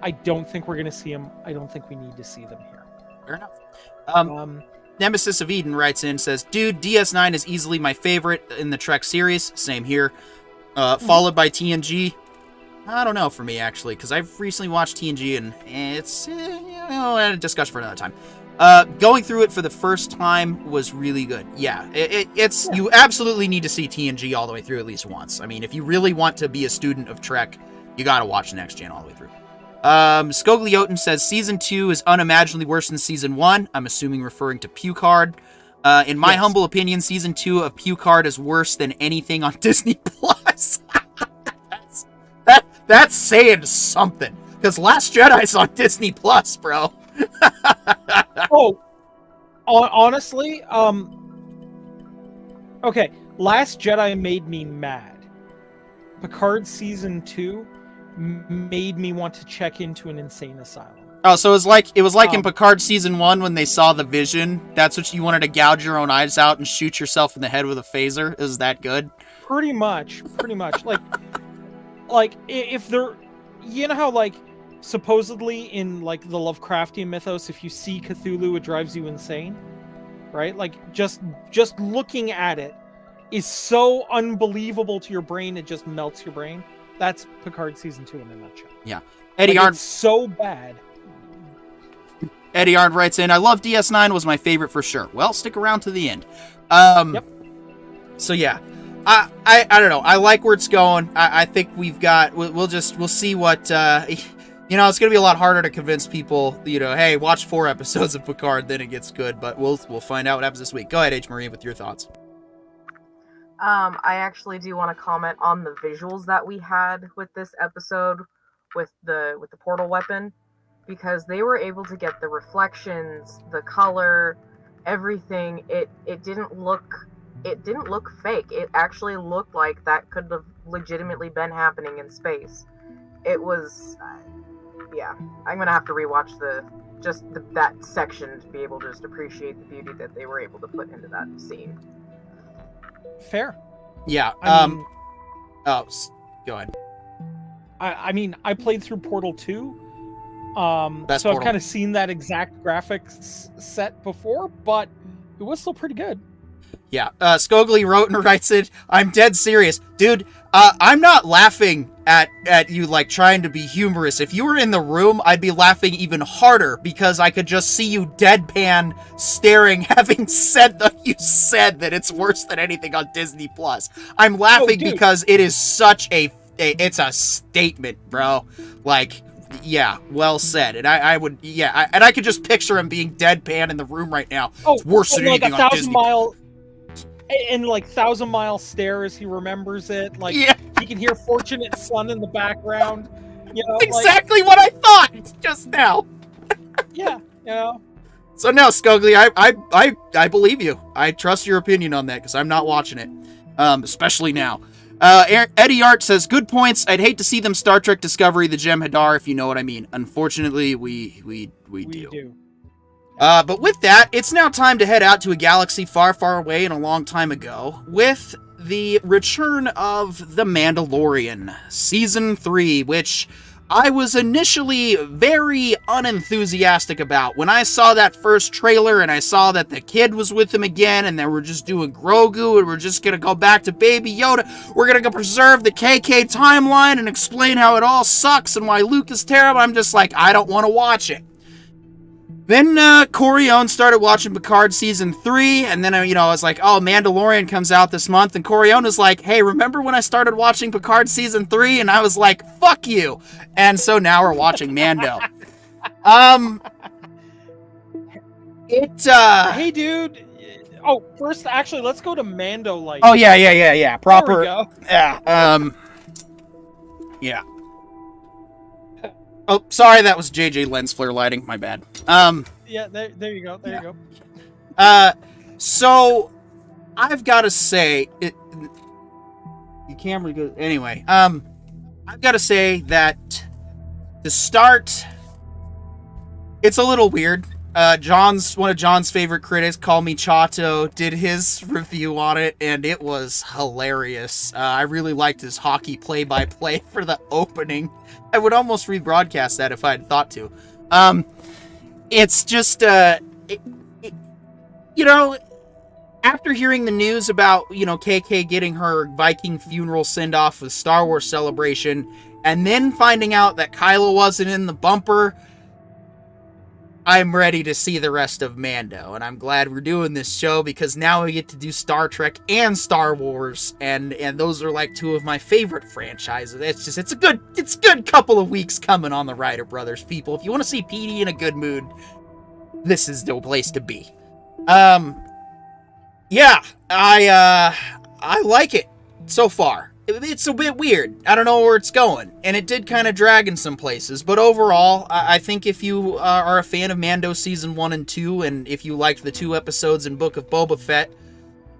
I don't think we're going to see them. I don't think we need to see them here. Fair enough. Nemesis of Eden writes in, says, dude, DS9 is easily my favorite in the Trek series. Same here. Followed by TNG. I don't know for me, actually, because I've recently watched TNG, and it's, a discussion for another time. Going through it for the first time was really good. Yeah, it's you absolutely need to see TNG all the way through at least once. I mean, if you really want to be a student of Trek, you gotta watch Next Gen all the way through. Skoglioten says, Season 2 is unimaginably worse than Season 1. I'm assuming referring to Picard. In my humble opinion, Season 2 of Picard is worse than anything on Disney+. Plus. That's saying something. Because Last Jedi's on Disney+, bro. Honestly, okay, Last Jedi made me mad. Picard Season 2 made me want to check into an insane asylum. Oh, so it was like in Picard Season 1 when they saw the vision. That's what you wanted to gouge your own eyes out and shoot yourself in the head with a phaser. Is that good? Pretty much. Like if they're, you know how like supposedly in like the Lovecraftian mythos, if you see Cthulhu, it drives you insane, right? Like just looking at it is so unbelievable to your brain, it just melts your brain. That's Picard Season 2 in a nutshell. Yeah. Eddie Arndt, it's so bad. Eddie Arndt writes in, I love DS9, was my favorite for sure. Well, stick around to the end. Yep. So yeah. I don't know. I like where it's going. I think we'll see what, it's going to be a lot harder to convince people, hey, watch 4 episodes of Picard, then it gets good, but we'll find out what happens this week. Go ahead, H. Marie, with your thoughts. I actually do want to comment on the visuals that we had with this episode with the portal weapon, because they were able to get the reflections, the color, everything. It didn't look fake. It actually looked like that could have legitimately been happening in space. It was I'm gonna have to rewatch that section to be able to just appreciate the beauty that they were able to put into that scene. Fair. Yeah. Go ahead. I mean, I played through Portal 2. So I've kind of seen that exact graphics set before, but it was still pretty good. Yeah. Skogli wrote and writes it. I'm dead serious. Dude, I'm not laughing at you like trying to be humorous. If you were in the room, I'd be laughing even harder because I could just see you deadpan staring, having said that you said that it's worse than anything on Disney Plus. I'm laughing because it is such it's a statement, bro. Like, yeah, well said. And I could just picture him being deadpan in the room right now. It's worse than anything on Disney. And like 1,000 Mile Stare as he remembers it. Like, he can hear Fortunate Son in the background. Exactly what I thought just now. Yeah. So no, Skogli, I believe you. I trust your opinion on that because I'm not watching it, especially now. Eddie Art says, good points. I'd hate to see them Star Trek Discovery the Jem'Hadar, if you know what I mean. Unfortunately, we do. But with that, it's now time to head out to a galaxy far, far away and a long time ago with the return of The Mandalorian, Season 3, which I was initially very unenthusiastic about. When I saw that first trailer and I saw that the kid was with him again and they were just doing Grogu and we're just going to go back to Baby Yoda, we're going to preserve the KK timeline and explain how it all sucks and why Luke is terrible, I'm just like, I don't want to watch it. Then Corione started watching Picard Season 3, and then, I was like, oh, Mandalorian comes out this month, and Corione was like, hey, remember when I started watching Picard Season 3? And I was like, fuck you! And so now we're watching Mando. Hey, dude! Oh, first, actually, let's go to Mando Light. Oh, yeah. Proper. There we go. Yeah, yeah. Oh, sorry, that was JJ lens flare lighting. My bad. Yeah, there you go. There you go. So I've got to say, the camera goes anyway. I've got to say that to start, it's a little weird. One of John's favorite critics, Call Me Chato, did his review on it, and it was hilarious. I really liked his hockey play-by-play for the opening. I would almost rebroadcast that if I had thought to. It's just, after hearing the news about, KK getting her Viking funeral send-off with Star Wars Celebration, and then finding out that Kylo wasn't in the bumper, I'm ready to see the rest of Mando, and I'm glad we're doing this show because now we get to do Star Trek and Star Wars, and those are like two of my favorite franchises. It's a good couple of weeks coming on the Ryder Brothers, people. If you want to see Petey in a good mood, this is the place to be. Yeah, I like it so far. It's a bit weird. I don't know where it's going, and it did kind of drag in some places, but overall, I think if you are a fan of Mando Season 1 and 2, and if you liked the 2 episodes in Book of Boba Fett,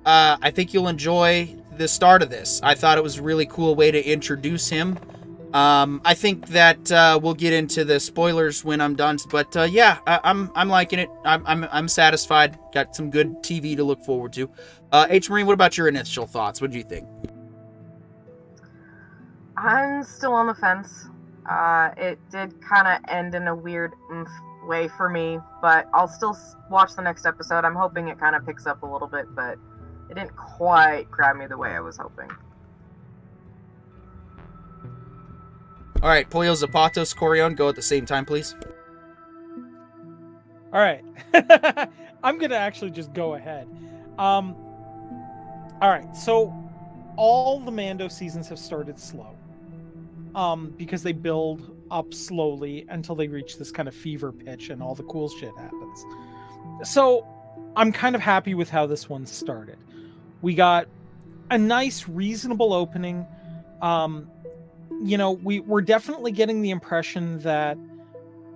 I think you'll enjoy the start of this. I thought it was a really cool way to introduce him. I think that we'll get into the spoilers when I'm done, but yeah, I'm liking it. I'm satisfied. Got some good TV to look forward to. H. Marine, what about your initial thoughts? What do you think? I'm still on the fence. It did kind of end in a weird way for me, but I'll still watch the next episode. I'm hoping it kind of picks up a little bit, but it didn't quite grab me the way I was hoping. All right, Pollo, Zapatos, Corion, go at the same time, please. All right. I'm going to actually just go ahead. All right, so all the Mando seasons have started slow. Because they build up slowly until they reach this kind of fever pitch and all the cool shit happens. So I'm kind of happy with how this one started. We got a nice, reasonable opening. We're definitely getting the impression that,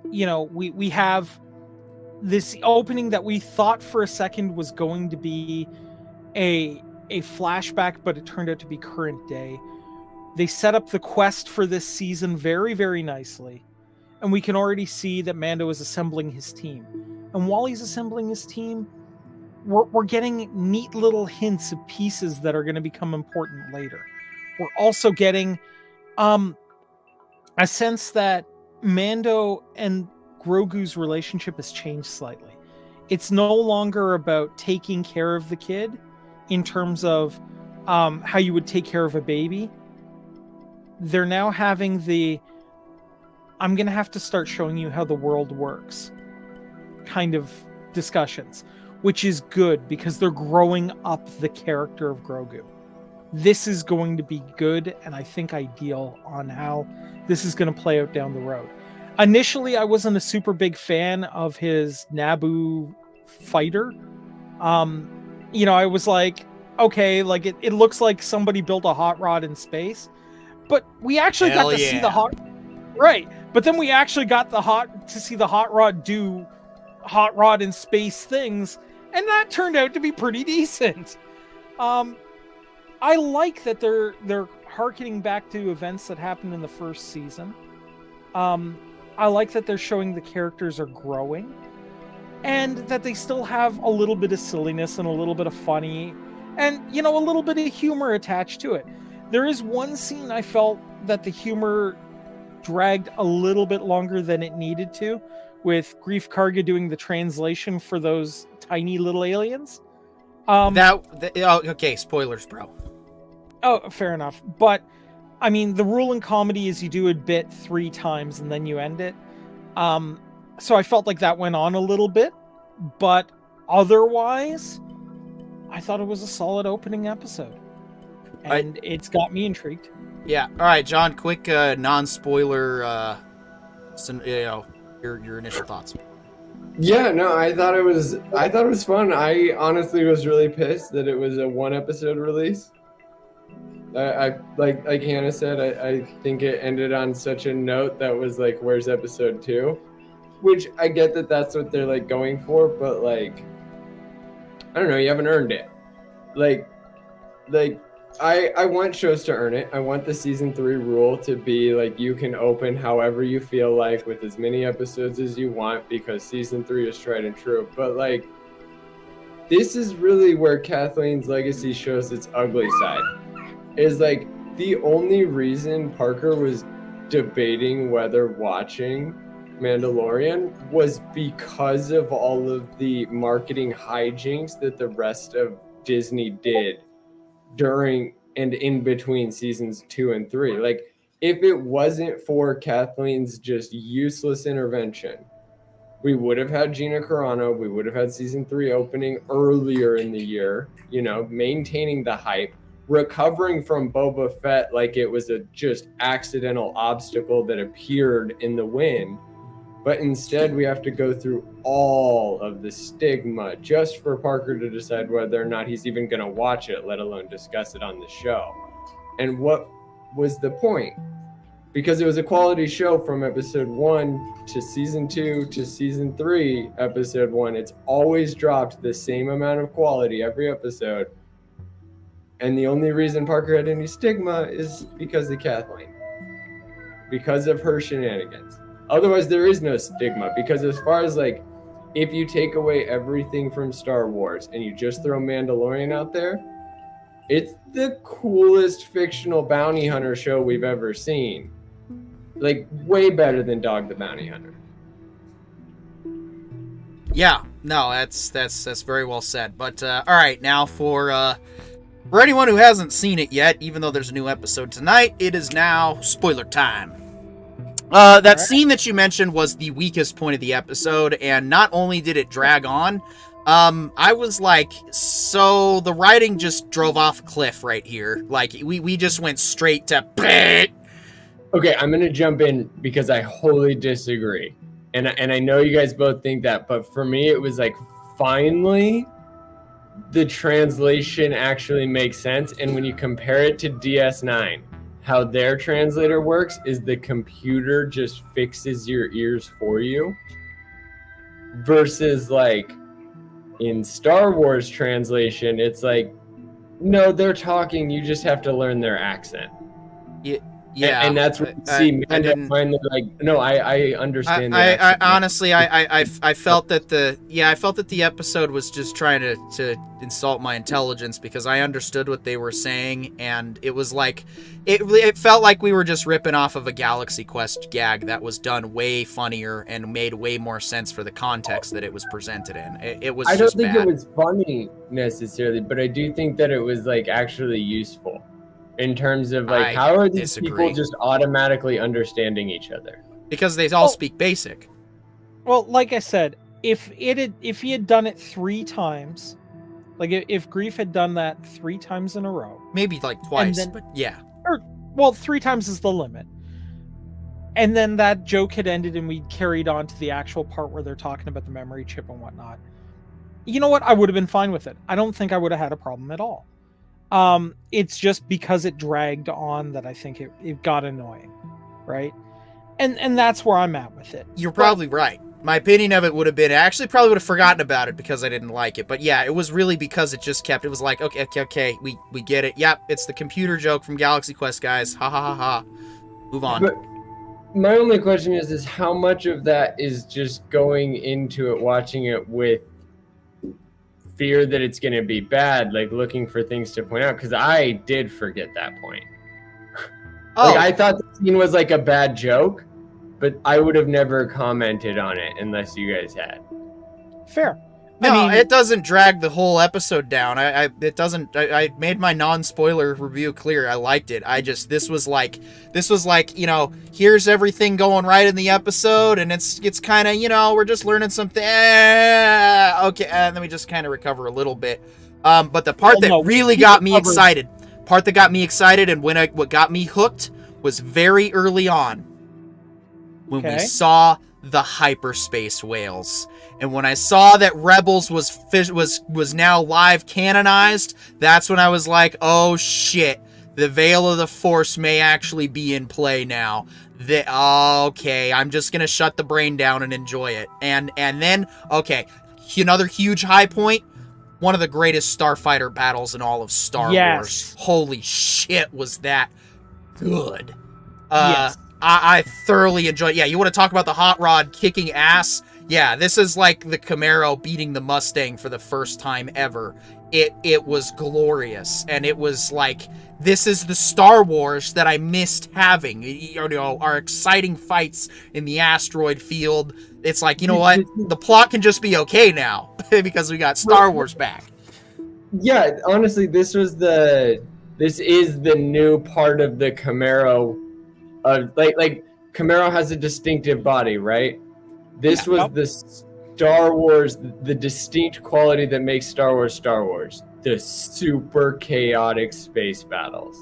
we have this opening that we thought for a second was going to be a flashback, but it turned out to be current day. They set up the quest for this season very, very nicely. And we can already see that Mando is assembling his team. And while he's assembling his team, we're getting neat little hints of pieces that are going to become important later. We're also getting a sense that Mando and Grogu's relationship has changed slightly. It's no longer about taking care of the kid in terms of how you would take care of a baby. They're now having I'm going to have to start showing you how the world works kind of discussions, which is good because they're growing up the character of Grogu. This is going to be good and I think ideal on how this is going to play out down the road. Initially, I wasn't a super big fan of his Naboo fighter. I was like, okay, like it looks like somebody built a hot rod in space. But we actually got to see the hot... Right. But then we actually got to see the hot rod do hot rod in space things. And that turned out to be pretty decent. I like that they're hearkening back to events that happened in the first season. I like that they're showing the characters are growing. And that they still have a little bit of silliness and a little bit of funny. And, a little bit of humor attached to it. There is one scene I felt that the humor dragged a little bit longer than it needed to, with Grief Karga doing the translation for those tiny little aliens. Okay, spoilers, bro. Oh, fair enough. But, I mean, the rule in comedy is you do a bit 3 times and then you end it. So I felt like that went on a little bit, but otherwise, I thought it was a solid opening episode. And it's got me intrigued. Yeah. All right, John, quick non-spoiler your initial thoughts. Yeah, no, I thought it was fun. I honestly was really pissed that it was a 1 episode release. I like Hannah said, I think it ended on such a note that was like, where's episode 2? Which I get that that's what they're like going for, but like, I don't know, you haven't earned it. Like I want shows to earn it. I want the season 3 rule to be like you can open however you feel like with as many episodes as you want because season 3 is tried and true. But like, this is really where Kathleen's legacy shows its ugly side. Is like the only reason Parker was debating whether watching Mandalorian was because of all of the marketing hijinks that the rest of Disney did during and in between seasons 2 and 3. Like, if it wasn't for Kathleen's just useless intervention, we would have had Gina Carano. We would have had season 3 opening earlier in the year, you know, maintaining the hype, recovering from Boba Fett like it was a just accidental obstacle that appeared in the wind. But instead, we have to go through all of the stigma just for Parker to decide whether or not he's even going to watch it, let alone discuss it on the show. And what was the point? Because it was a quality show from episode 1 to season 2 to season 3, episode 1. It's always dropped the same amount of quality every episode. And the only reason Parker had any stigma is because of Kathleen. Because of her shenanigans. Otherwise, there is no stigma. Because as far as like, if you take away everything from Star Wars and you just throw Mandalorian out there, it's the coolest fictional bounty hunter show we've ever seen. Like, way better than Dog the Bounty Hunter. Yeah, no, that's very well said. But all right, now for anyone who hasn't seen it yet, even though there's a new episode tonight, it is now spoiler time. That scene that you mentioned was the weakest point of the episode, and not only did it drag on, I was like, so the writing just drove off a cliff right here. Like, we just went straight to Okay, I'm going to jump in because I wholly disagree. And I know you guys both think that, but for me, it was like, finally, the translation actually makes sense. And when you compare it to DS9, how their translator works is the computer just fixes your ears for you. Versus, like, in Star Wars translation, it's like, no, they're talking, you just have to learn their accent. Yeah, and that's what you see. Finally, like, no, I understand. I honestly, I felt that the episode was just trying to insult my intelligence, because I understood what they were saying, and it was like, it felt like we were just ripping off of a Galaxy Quest gag that was done way funnier and made way more sense for the context that it was presented in. It was. I don't think it was funny necessarily, but I do think that it was like actually useful. In terms of like, how are these people just automatically understanding each other? Because they all speak basic. Well, like I said, if he had done it 3 times, like if Grief had done that 3 times in a row, maybe like twice, but yeah. Or, well, 3 times is the limit. And then that joke had ended and we carried on to the actual part where they're talking about the memory chip and whatnot. You know what? I would have been fine with it. I don't think I would have had a problem at all. It's just because it dragged on that I think it got annoying, right? And that's where I'm at with it. You're probably right. My opinion of it would have been, I actually probably would have forgotten about it because I didn't like it. But yeah, it was really because it just kept, it was like, okay, we get it. Yep, it's the computer joke from Galaxy Quest, guys. Ha ha ha ha. Move on. But my only question is how much of that is just going into it, watching it with fear that it's going to be bad, like looking for things to point out, because I did forget that point. Like, I thought the scene was like a bad joke, but I would have never commented on it unless you guys had. Fair. No, I mean, it doesn't drag the whole episode down. I made my non-spoiler review clear. I liked it. This was like, you know, here's everything going right in the episode, and it's kind of, you know, we're just learning something. Okay, and then we just kind of recover a little bit. But the part that really got me excited, and what got me hooked was very early on when we saw the hyperspace whales. And when I saw that Rebels was now live canonized, that's when I was like, oh shit, the Veil of the Force may actually be in play now. Okay, I'm just gonna shut the brain down and enjoy it. And then, okay, another huge high point, one of the greatest starfighter battles in all of Star Wars. Holy shit, was that good. Yes. I thoroughly enjoyed it. Yeah, you want to talk about the hot rod kicking ass? Yeah, this is like the Camaro beating the Mustang for the first time ever. It was glorious, and it was like, this is the Star Wars that I missed having. You know, our exciting fights in the asteroid field. It's like, you know what? The plot can just be okay now because we got Star Wars back. Yeah, honestly, this is the new part of the Camaro Like Camaro has a distinctive body, right? This was Yep. the Star Wars, the distinct quality that makes Star Wars, the super chaotic space battles.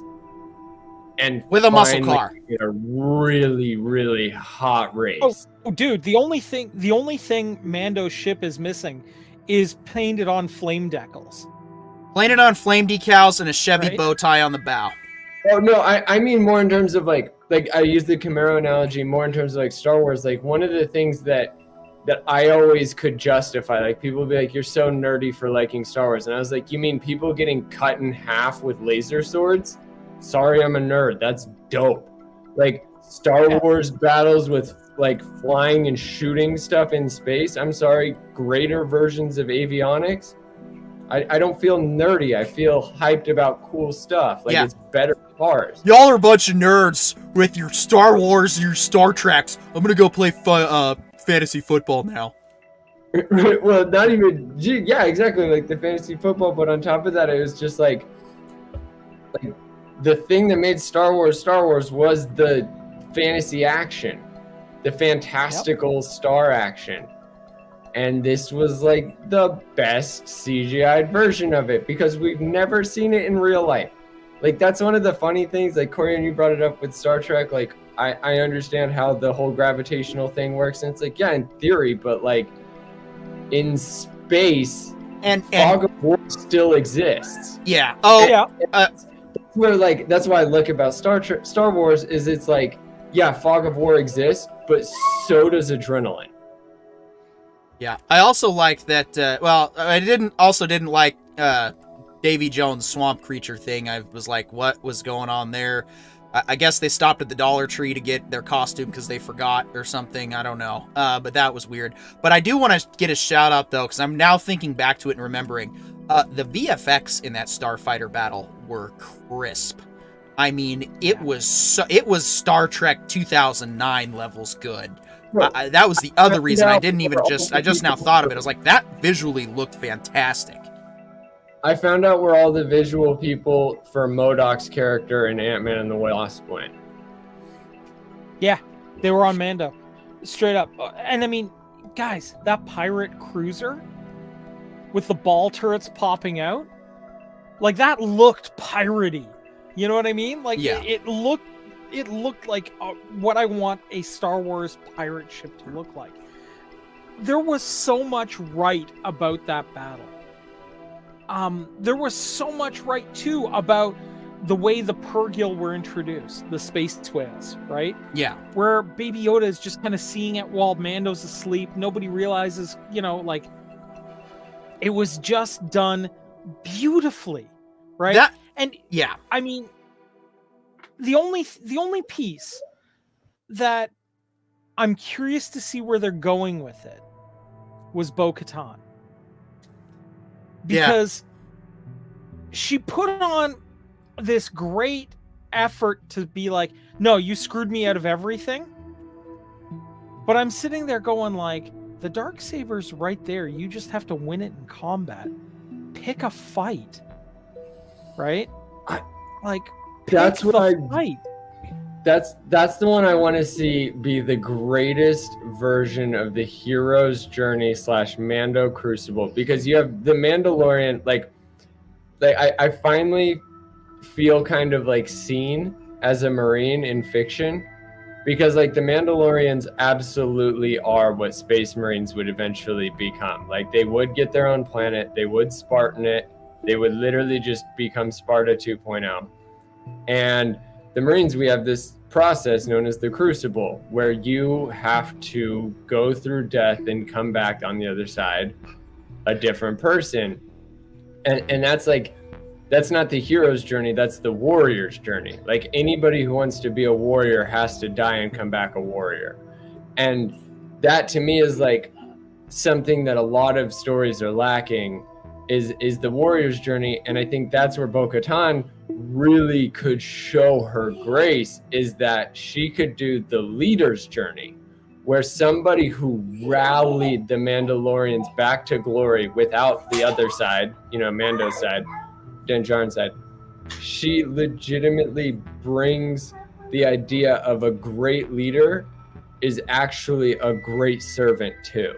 And With a muscle finally, car. a really, really hot race. Oh, dude, the only thing Mando's ship is missing is painted on flame decals. Painted on flame decals and a Chevy Right. bow tie on the bow. Oh no, I mean more in terms of like I use the Camaro analogy more in terms of like Star Wars. Like one of the things that I always could justify, like people would be like, "You're so nerdy for liking Star Wars," and I was like, "You mean people getting cut in half with laser swords? Sorry, I'm a nerd. That's dope." Like Star Wars battles with like flying and shooting stuff in space. I'm sorry, greater versions of avionics. I don't feel nerdy. I feel hyped about cool stuff. Like it's better cars. Y'all are a bunch of nerds with your Star Wars, your Star Treks. I'm gonna go play fantasy football now. Well, not even. Yeah, exactly. Like the fantasy football, but on top of that, it was just like the thing that made Star Wars was the fantasy action, the fantastical star action. And this was like the best CGI version of it because we've never seen it in real life. Like that's one of the funny things. Like Corian, you brought it up with Star Trek. Like I understand how the whole gravitational thing works, and it's like yeah, in theory, but like in space, And fog of war still exists. yeah. Oh Yeah. Where like that's why I look about Star Wars is it's like yeah, fog of war exists, but so does adrenaline. yeah. I also like that. Well, I didn't like Davy Jones' swamp creature thing. I was like, what was going on there? I guess they stopped at the Dollar Tree to get their costume because they forgot or something. I don't know. But that was weird. But I do want to get a shout out though, because I'm now thinking back to it and remembering the VFX in that Starfighter battle were crisp. I mean, it was Star Trek 2009 levels good. That was the other reason I just now thought of it. I was like, that visually looked fantastic. I found out where all the visual people for MODOK's character in Ant-Man and the Wasp went. Yeah, they were on Mando, straight up. And I mean, guys, that pirate cruiser with the ball turrets popping out, like that looked piratey. You know what I mean? Like yeah. it looked like what I want a Star Wars pirate ship to look like. There was so much right about that battle. There was so much right too about the way the Purrgil were introduced, the space whales, right? Yeah. Where Baby Yoda is just kind of seeing it while Mando's asleep. Nobody realizes, like it was just done beautifully, right? Yeah. I mean, the only piece that I'm curious to see where they're going with it was Bo-Katan. Because she put on this great effort to be like, no, you screwed me out of everything. But I'm sitting there going like, the Darksaber's right there. You just have to win it in combat. Pick a fight. Right? That's what fight. That's the one I want to see be the greatest version of the hero's journey / Mando Crucible, because you have the Mandalorian, like I finally feel kind of like seen as a Marine in fiction, because like the Mandalorians absolutely are what Space Marines would eventually become. Like they would get their own planet, they would Spartan it, they would literally just become Sparta 2.0. And the Marines, we have this process known as the Crucible, where you have to go through death and come back on the other side a different person. And that's not the hero's journey, that's the warrior's journey. Like anybody who wants to be a warrior has to die and come back a warrior. And that to me is like something that a lot of stories are lacking, is the warrior's journey. And I think that's where Bo-Katan really could show her grace, is that she could do the leader's journey, where somebody who rallied the Mandalorians back to glory without the other side, Mando's side, Din Djarin's side, she legitimately brings the idea of a great leader is actually a great servant too.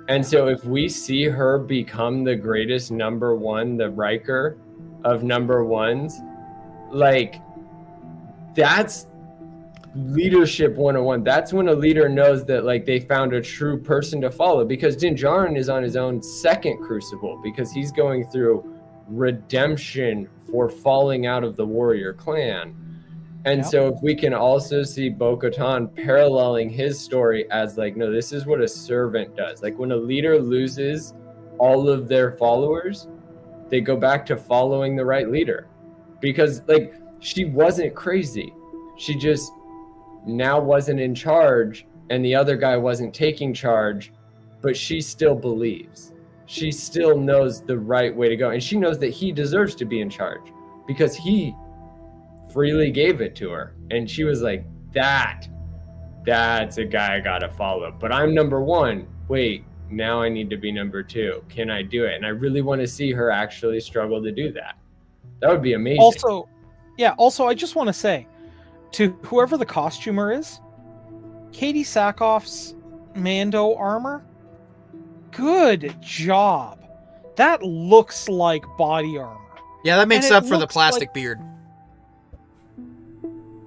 And so if we see her become the greatest number one, the Riker of number ones, like, that's leadership 101. That's when a leader knows that, like, they found a true person to follow, because Din Djarin is on his own second crucible because he's going through redemption for falling out of the warrior clan. And so if we can also see Bo-Katan paralleling his story as, like, no, this is what a servant does. Like, when a leader loses all of their followers, they go back to following the right leader. Because, like, she wasn't crazy. She just now wasn't in charge, and the other guy wasn't taking charge, but she still believes. She still knows the right way to go. And she knows that he deserves to be in charge because he freely gave it to her. And she was like, that's a guy I gotta follow. But I'm number one. Wait, now I need to be number two. Can I do it? And I really want to see her actually struggle to do that. That would be amazing. Also, I just want to say, to whoever the costumer is, Katie Sackhoff's Mando armor, good job. That looks like body armor. Yeah, that makes up for the plastic beard.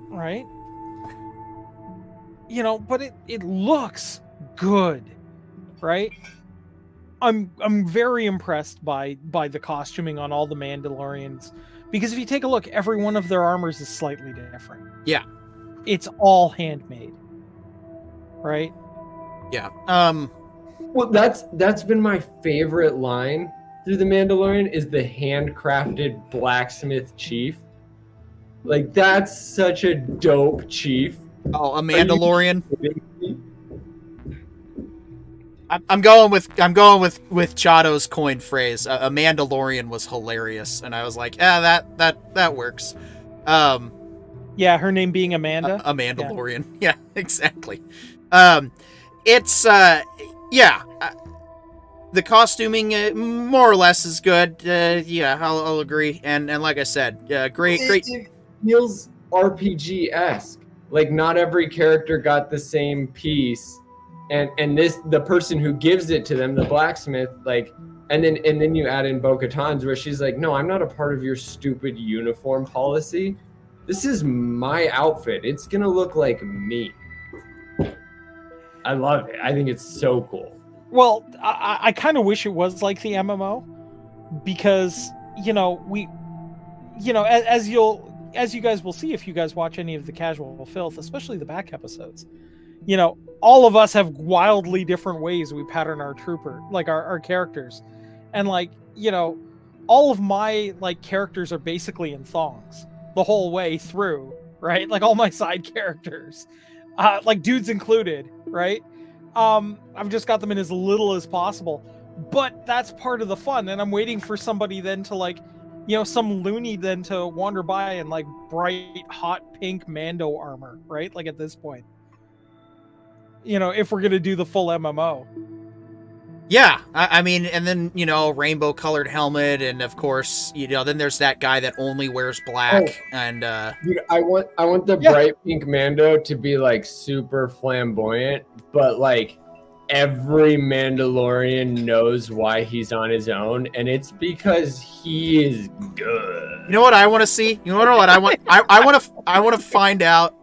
Right? You know, but it looks good, right? I'm very impressed by the costuming on all the Mandalorians, because if you take a look, every one of their armors is slightly different. Yeah. It's all handmade. Right? Yeah. Well, that's been my favorite line through The Mandalorian is the handcrafted blacksmith chief. Like, that's such a dope chief. Oh, a Mandalorian. I'm going with Chado's coined phrase. A Mandalorian was hilarious, and I was like, yeah, that works. Yeah, her name being Amanda. A Mandalorian. Yeah, exactly. It's the costuming more or less is good. Yeah, I'll agree. And like I said, great. It feels RPG-esque. Like, not every character got the same piece, and the person who gives it to them, the blacksmith, like, and then you add in Bo-Katan's, where she's like, no, I'm not a part of your stupid uniform policy. This is my outfit. It's gonna look like me. I love it. I think it's so cool. Well, I kind of wish it was like the MMO, because, as you guys will see if you guys watch any of the Casual Filth, especially the back episodes, all of us have wildly different ways we pattern our our characters. And all of my characters are basically in thongs the whole way through, right? Like, all my side characters, dudes included, right? I've just got them in as little as possible, but that's part of the fun. And I'm waiting for somebody then to some loony then to wander by in bright hot pink Mando armor, right? Like, at this point, if we're gonna do the full MMO. Yeah, I mean, and then rainbow colored helmet, and of course then there's that guy that only wears black. And dude, I want the bright pink Mando to be super flamboyant, but every Mandalorian knows why he's on his own, and it's because he is good. You know what I want to see? You know what I want? I want to find out.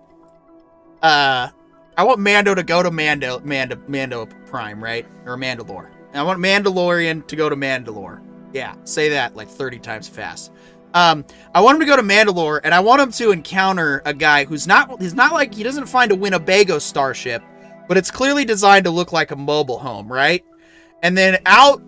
I want Mando to go to Mando Prime, right? Or Mandalore. I want Mandalorian to go to Mandalore. Yeah, say that 30 times fast. I want him to go to Mandalore, and I want him to encounter a guy he's not he doesn't find a Winnebago starship, but it's clearly designed to look like a mobile home, right? And then out,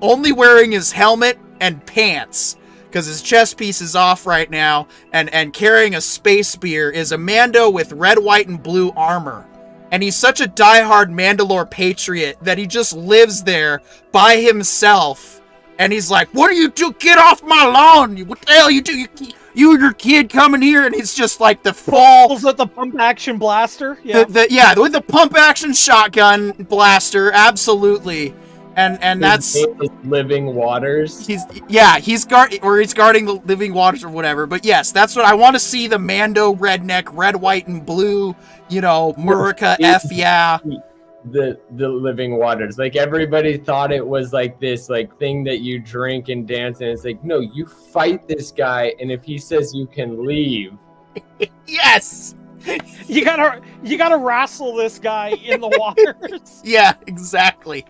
only wearing his helmet and pants, because his chest piece is off right now, and carrying a space spear is a Mando with red, white, and blue armor. And he's such a diehard Mandalore patriot that he just lives there by himself. And he's like, what do you do? Get off my lawn! What the hell you do? You and your kid coming here? And he's just the fall... with the pump action blaster? Yeah. With the pump action shotgun blaster, absolutely. and His that's name is Living Waters. he's guarding the living waters or whatever. But yes, that's what I want to see: the Mando redneck, red, white, and blue. Murica F yeah. The Living Waters. Like, everybody thought it was like this like thing that you drink and dance, and it's like, no, you fight this guy, and if he says you can leave, Yes. You gotta wrestle this guy in the waters. Yeah, exactly.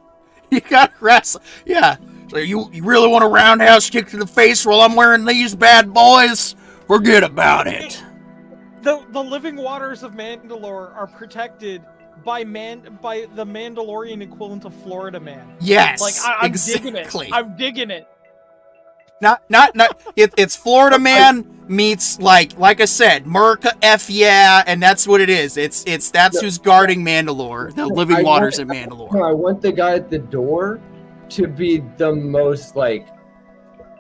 You got wrestle. Yeah. So you really want a roundhouse kick to the face while I'm wearing these bad boys? Forget about it. The living waters of Mandalore are protected by the Mandalorian equivalent of Florida Man. Yes. Like I'm exactly. digging it. I'm digging it. Not. It's Florida Man meets like I said, Murica F yeah, and that's what it is. That's who's guarding Mandalore, the living waters of Mandalore. No, I want the guy at the door to be the most like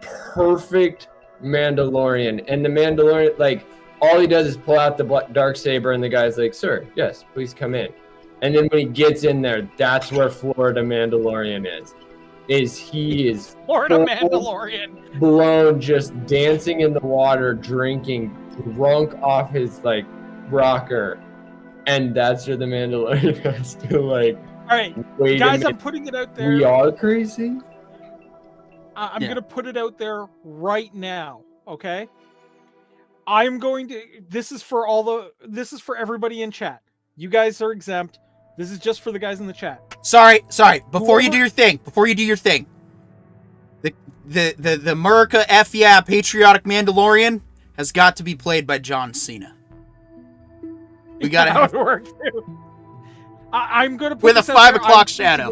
perfect Mandalorian, and the Mandalorian, like, all he does is pull out the dark saber, and the guy's like, "Sir, yes, please come in." And then when he gets in there, that's where Florida Mandalorian is. He is Florida Mandalorian blown, just dancing in the water, drinking, drunk off his like rocker, and that's where the Mandalorian has to like. All right, wait guys, I'm putting it out there. We are crazy. I'm gonna put it out there right now. Okay, I'm going to. This is for everybody in chat. You guys are exempt. This is just for the guys in the chat. Sorry. Before you do your thing, the Murica F yeah patriotic Mandalorian has got to be played by John Cena. We gotta have it work too. I'm gonna put with a 5 o'clock shadow.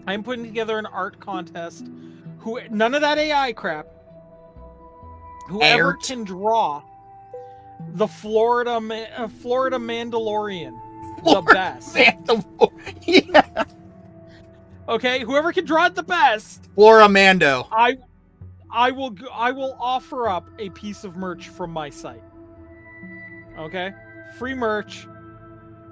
I'm putting together an art contest. None of that AI crap. Whoever can draw the Florida Mandalorian the best. Yeah. Okay, whoever can draw it the best. Flora Mando. I will offer up a piece of merch from my site. Okay, free merch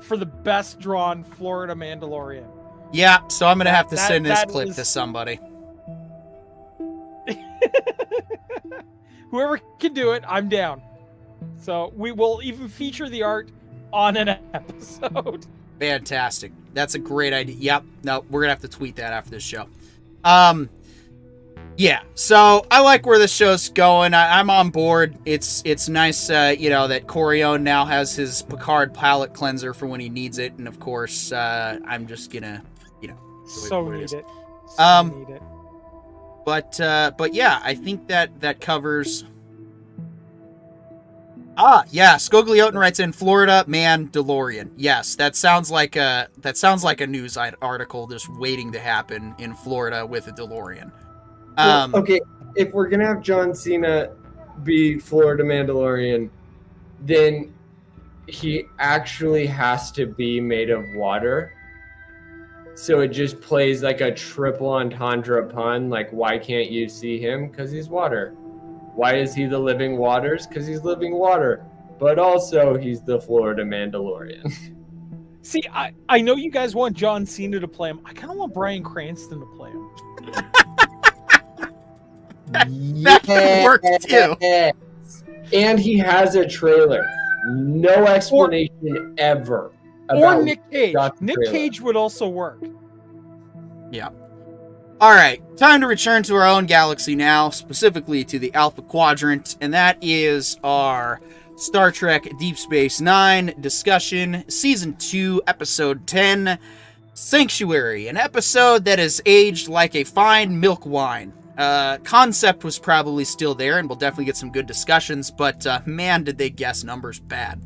for the best drawn Florida Mandalorian. Yeah, so I'm gonna have to send this clip to somebody. Whoever can do it, I'm down. So we will even feature the art on an episode. Fantastic. That's a great idea. Yep. No, we're gonna have to tweet that after this show. Yeah. So I like where this show's going. I'm on board. It's nice, that Corione now has his Picard palate cleanser for when he needs it, and of course, I'm just gonna, need it. Need it. But yeah, I think that covers. Yeah, Scogliotin writes in Florida Mandalorian. Yes, that sounds like a news article just waiting to happen in Florida with a DeLorean. Okay, if we're gonna have John Cena be Florida Mandalorian, then he actually has to be made of water. So it just plays like a triple entendre pun, like, why can't you see him? Because he's water. Why is he the living waters? Because he's living water. But also, he's the Florida Mandalorian. See, I know you guys want John Cena to play him. I kind of want Bryan Cranston to play him. That could work too. And he has a trailer. No explanation ever. Or Nick Cage. Nick Cage would also work. Yeah. All right, time to return to our own galaxy now, specifically to the Alpha Quadrant, and that is our Star Trek Deep Space Nine discussion, Season 2, Episode 10, Sanctuary, an episode that is aged like a fine milk wine. Concept was probably still there, and we'll definitely get some good discussions, but man, did they guess numbers bad.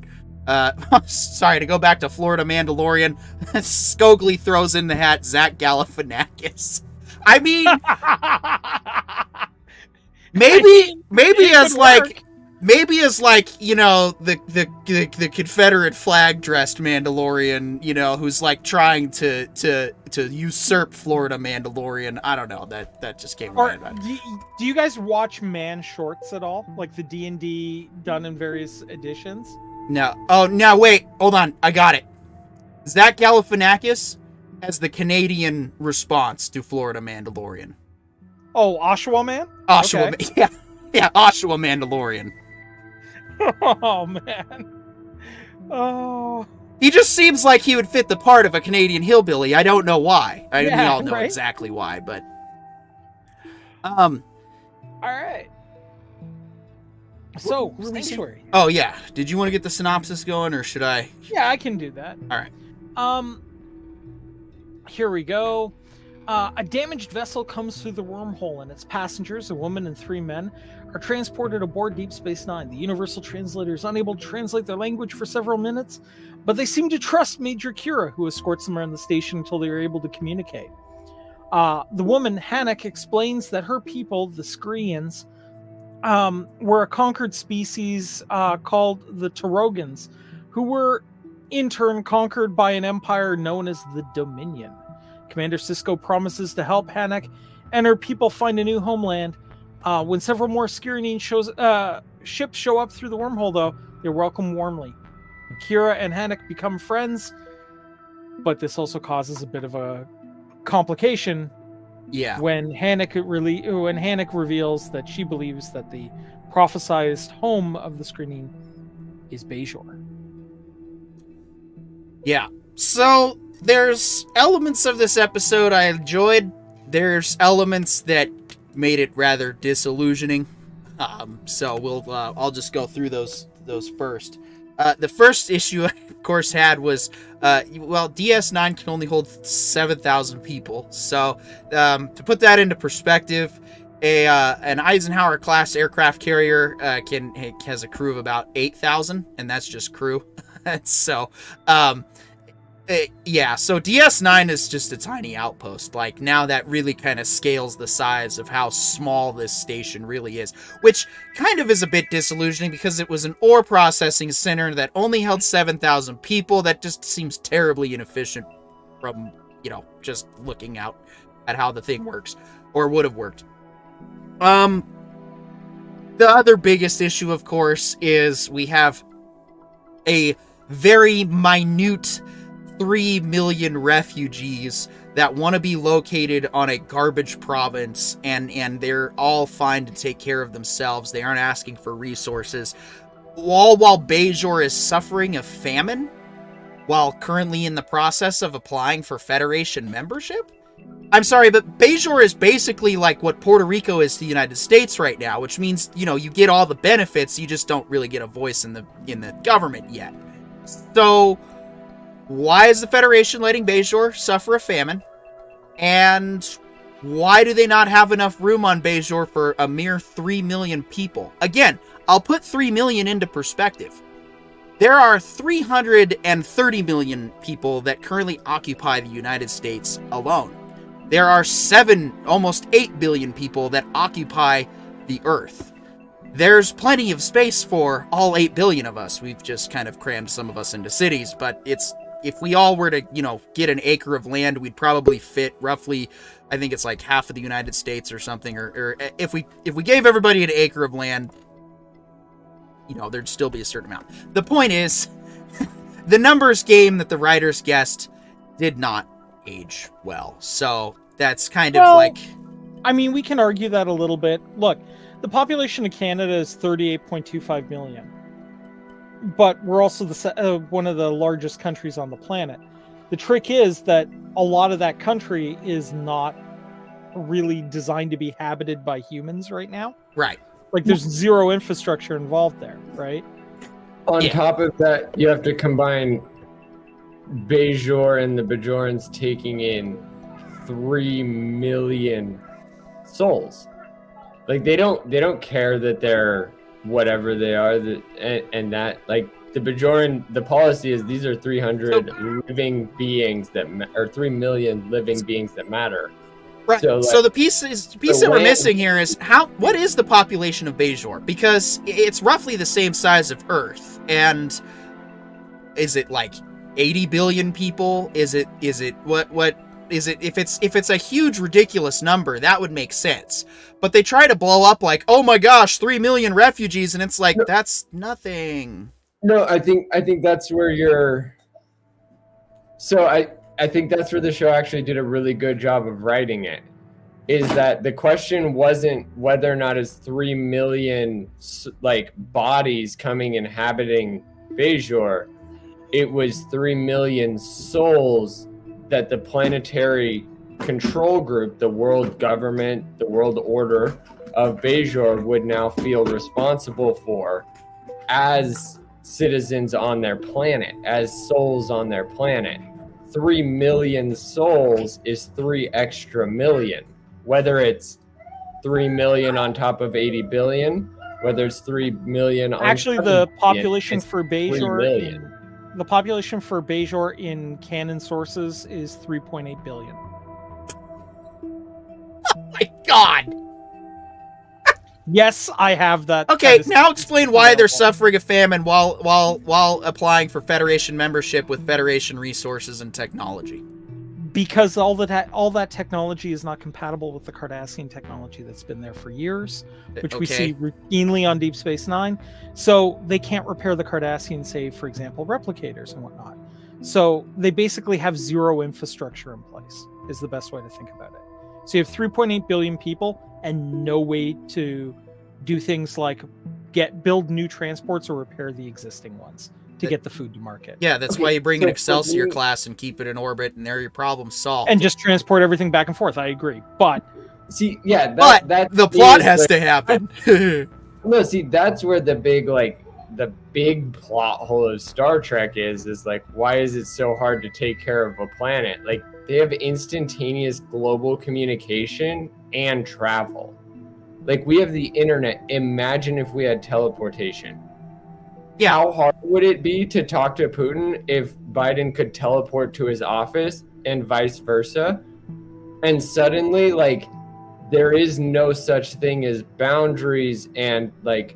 Sorry, to go back to Florida Mandalorian, Scogli throws in the hat Zach Galifianakis. I mean, maybe as like the Confederate flag dressed Mandalorian, who's like trying to usurp Florida Mandalorian. I don't know, that just came right about. Do you guys watch Man Shorts at all? Like the D&D done in various editions? No. Oh no, wait, hold on, I got it. Zach Galifianakis as the Canadian response to Florida Mandalorian. Oh, Oshawa Man? Oshawa, Okay. yeah, Oshawa Mandalorian. Oh, man. Oh. He just seems like he would fit the part of a Canadian hillbilly. I don't know why. We Yeah, all know right? exactly why, but... All right. So, what were we saying? Sanctuary. Oh, yeah. Did you want to get the synopsis going, or should I? Yeah, I can do that. All right. Here we go. A damaged vessel comes through the wormhole, and its passengers, a woman and 3 men, are transported aboard Deep Space Nine. The Universal Translator is unable to translate their language for several minutes, but they seem to trust Major Kira, who escorts them around the station until they are able to communicate. The woman, Hannock, explains that her people, the Skreans, were a conquered species called the Tarogans, who were in turn conquered by an empire known as the Dominion. Commander Sisko promises to help Hannock and her people find a new homeland. When several more Skirinian ships show up through the wormhole, though, they're welcomed warmly. Kira and Hannock become friends, but this also causes a bit of a complication. Yeah. When Hannock reveals that she believes that the prophesized home of the Skirinian is Bajor. Yeah. So there's elements of this episode I enjoyed. There's elements that made it rather disillusioning. So I'll just go through those first. The first issue I, of course, had was, DS9 can only hold 7,000 people. So, to put that into perspective, an Eisenhower class aircraft carrier has a crew of about 8,000, and that's just crew. So, so DS9 is just a tiny outpost. Like, now that really kind of scales the size of how small this station really is, which kind of is a bit disillusioning because it was an ore processing center that only held 7,000 people. That just seems terribly inefficient from, just looking out at how the thing works, or would have worked. The other biggest issue, of course, is we have a very minute 3 million refugees that want to be located on a garbage province, and they're all fine to take care of themselves. They aren't asking for resources. All while Bajor is suffering a famine, while currently in the process of applying for Federation membership? I'm sorry, but Bajor is basically like what Puerto Rico is to the United States right now, which means, you get all the benefits, you just don't really get a voice in the government yet. So, why is the Federation letting Bajor suffer a famine? And why do they not have enough room on Bajor for a mere 3 million people? Again, I'll put 3 million into perspective. There are 330 million people that currently occupy the United States alone. There are almost 8 billion people that occupy the Earth. There's plenty of space for all 8 billion of us. We've just kind of crammed some of us into cities, but if we all were to, get an acre of land, we'd probably fit roughly, I think it's like half of the United States or something, or if we gave everybody an acre of land, there'd still be a certain amount. The point is, the numbers game that the writers guessed did not age well. So that's kind of like... I mean, we can argue that a little bit. Look, the population of Canada is 38.25 million. But we're also one of the largest countries on the planet. The trick is that a lot of that country is not really designed to be habited by humans right now. Right. Like, there's zero infrastructure involved there, right? On top of that, you have to combine Bajor and the Bajorans taking in 3 million souls. Like, they don't care that they're whatever they are, and that, like, the Bajoran, the policy is these are 300 living beings or 3 million living beings that matter. Right. So the piece that we're missing here is what is the population of Bajor? Because it's roughly the same size of Earth, and is it like 80 billion people? Is it what is it? If it's a huge ridiculous number, that would make sense. But they try to blow up like, oh my gosh, 3 million refugees, and it's like, that's nothing. No, I think that's where you're. So I think that's where the show actually did a really good job of writing it. Is that the question wasn't whether or not it's 3 million like bodies coming inhabiting Bajor. It was 3 million souls that the planetary control group, the world government, the world order of Bajor would now feel responsible for as citizens on their planet, as souls on their planet. 3 million souls is 3 extra million. Whether it's 3 million on top of 80 billion, whether it's 3 million on Actually, top the of population it's for 3 Bajor, million. the population for Bajor in canon sources is 3.8 billion. My God. Yes, I have that. Okay, that is now explain why they're available. suffering a famine while applying for Federation membership with Federation resources and technology. Because all that technology is not compatible with the Cardassian technology that's been there for years, which we see routinely on Deep Space Nine. So they can't repair the Cardassian, save, for example, replicators and whatnot. So they basically have zero infrastructure in place, is the best way to think about it. So you have 3.8 billion people and no way to do things like build new transports or repair the existing ones to get the food to market. Yeah, that's why you bring an Excelsior class and keep it in orbit, and there your problem's solved. And just transport everything back and forth. I agree, but see, yeah, but the plot has to happen. No, see, that's where the big plot hole of Star Trek is like, why is it so hard to take care of a planet? Like, they have instantaneous global communication and travel. Like, we have the internet. Imagine if we had teleportation. Yeah. How hard would it be to talk to Putin if Biden could teleport to his office and vice versa? And suddenly, like, there is no such thing as boundaries and, like,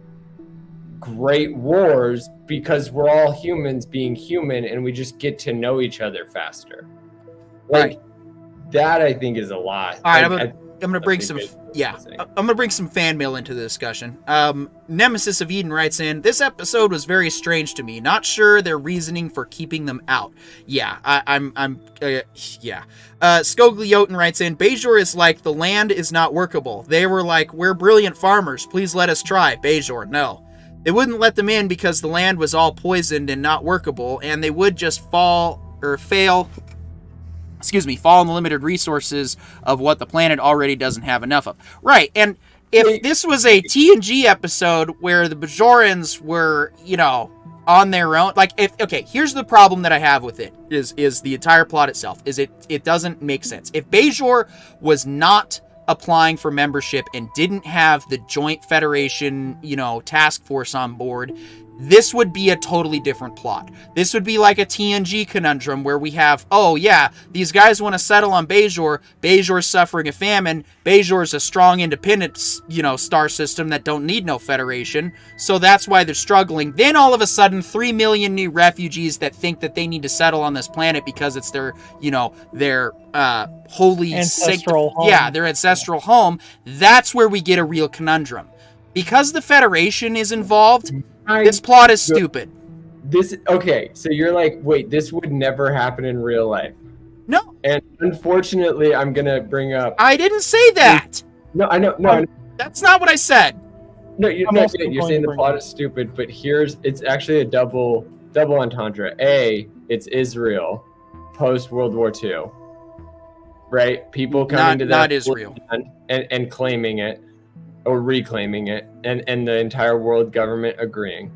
great wars because we're all humans being human and we just get to know each other faster. Like, that I think is a lot. All right, like, I'm gonna bring some I'm gonna bring some fan mail into the discussion. Nemesis of Eden writes in, this episode was very strange to me. Not sure their reasoning for keeping them out. Yeah, I'm Skoglioten writes in, Bajor is like, the land is not workable. They were like, we're brilliant farmers, please let us try. Bajor, no. They wouldn't let them in because the land was all poisoned and not workable, and they would just fail on the limited resources of what the planet already doesn't have enough of. Right, and if this was a TNG episode where the Bajorans were, on their own, here's the problem that I have with it, is the entire plot itself, is it doesn't make sense. If Bajor was not applying for membership and didn't have the Joint Federation, task force on board, this would be a totally different plot. This would be like a TNG conundrum where we have, these guys want to settle on Bajor. Bajor's suffering a famine. Bajor's a strong, independent, star system that don't need no Federation. So that's why they're struggling. Then all of a sudden, 3 million new refugees that think that they need to settle on this planet because it's their holy ancestral home. Yeah, their ancestral home. That's where we get a real conundrum. Because the Federation is involved, this plot is stupid. So you're like, wait, this would never happen in real life. No. And unfortunately, I'm going to bring up... I didn't say that. No, I know. No, that's not what I said. No, you're saying the plot is stupid, but it's actually a double entendre. It's Israel post-World War II. Right? People coming to that... Not Israel. And claiming it. Or reclaiming it, and the entire world government agreeing.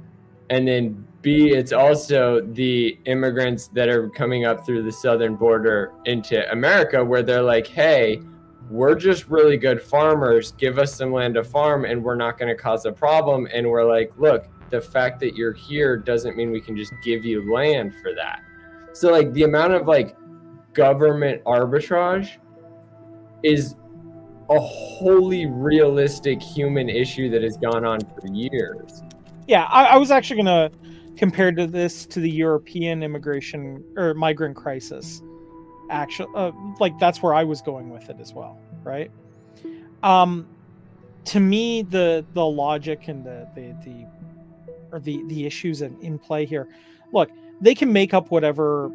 And then B, it's also the immigrants that are coming up through the southern border into America where they're like, hey, we're just really good farmers, give us some land to farm and we're not going to cause a problem. And we're like, look, the fact that you're here doesn't mean we can just give you land for that. So like the amount of like government arbitrage is a wholly realistic human issue that has gone on for years. Yeah, I was actually going to compare this to the European immigration or migrant crisis. Actually, that's where I was going with it as well, right? To me, the logic and the issues in play here. Look, they can make up whatever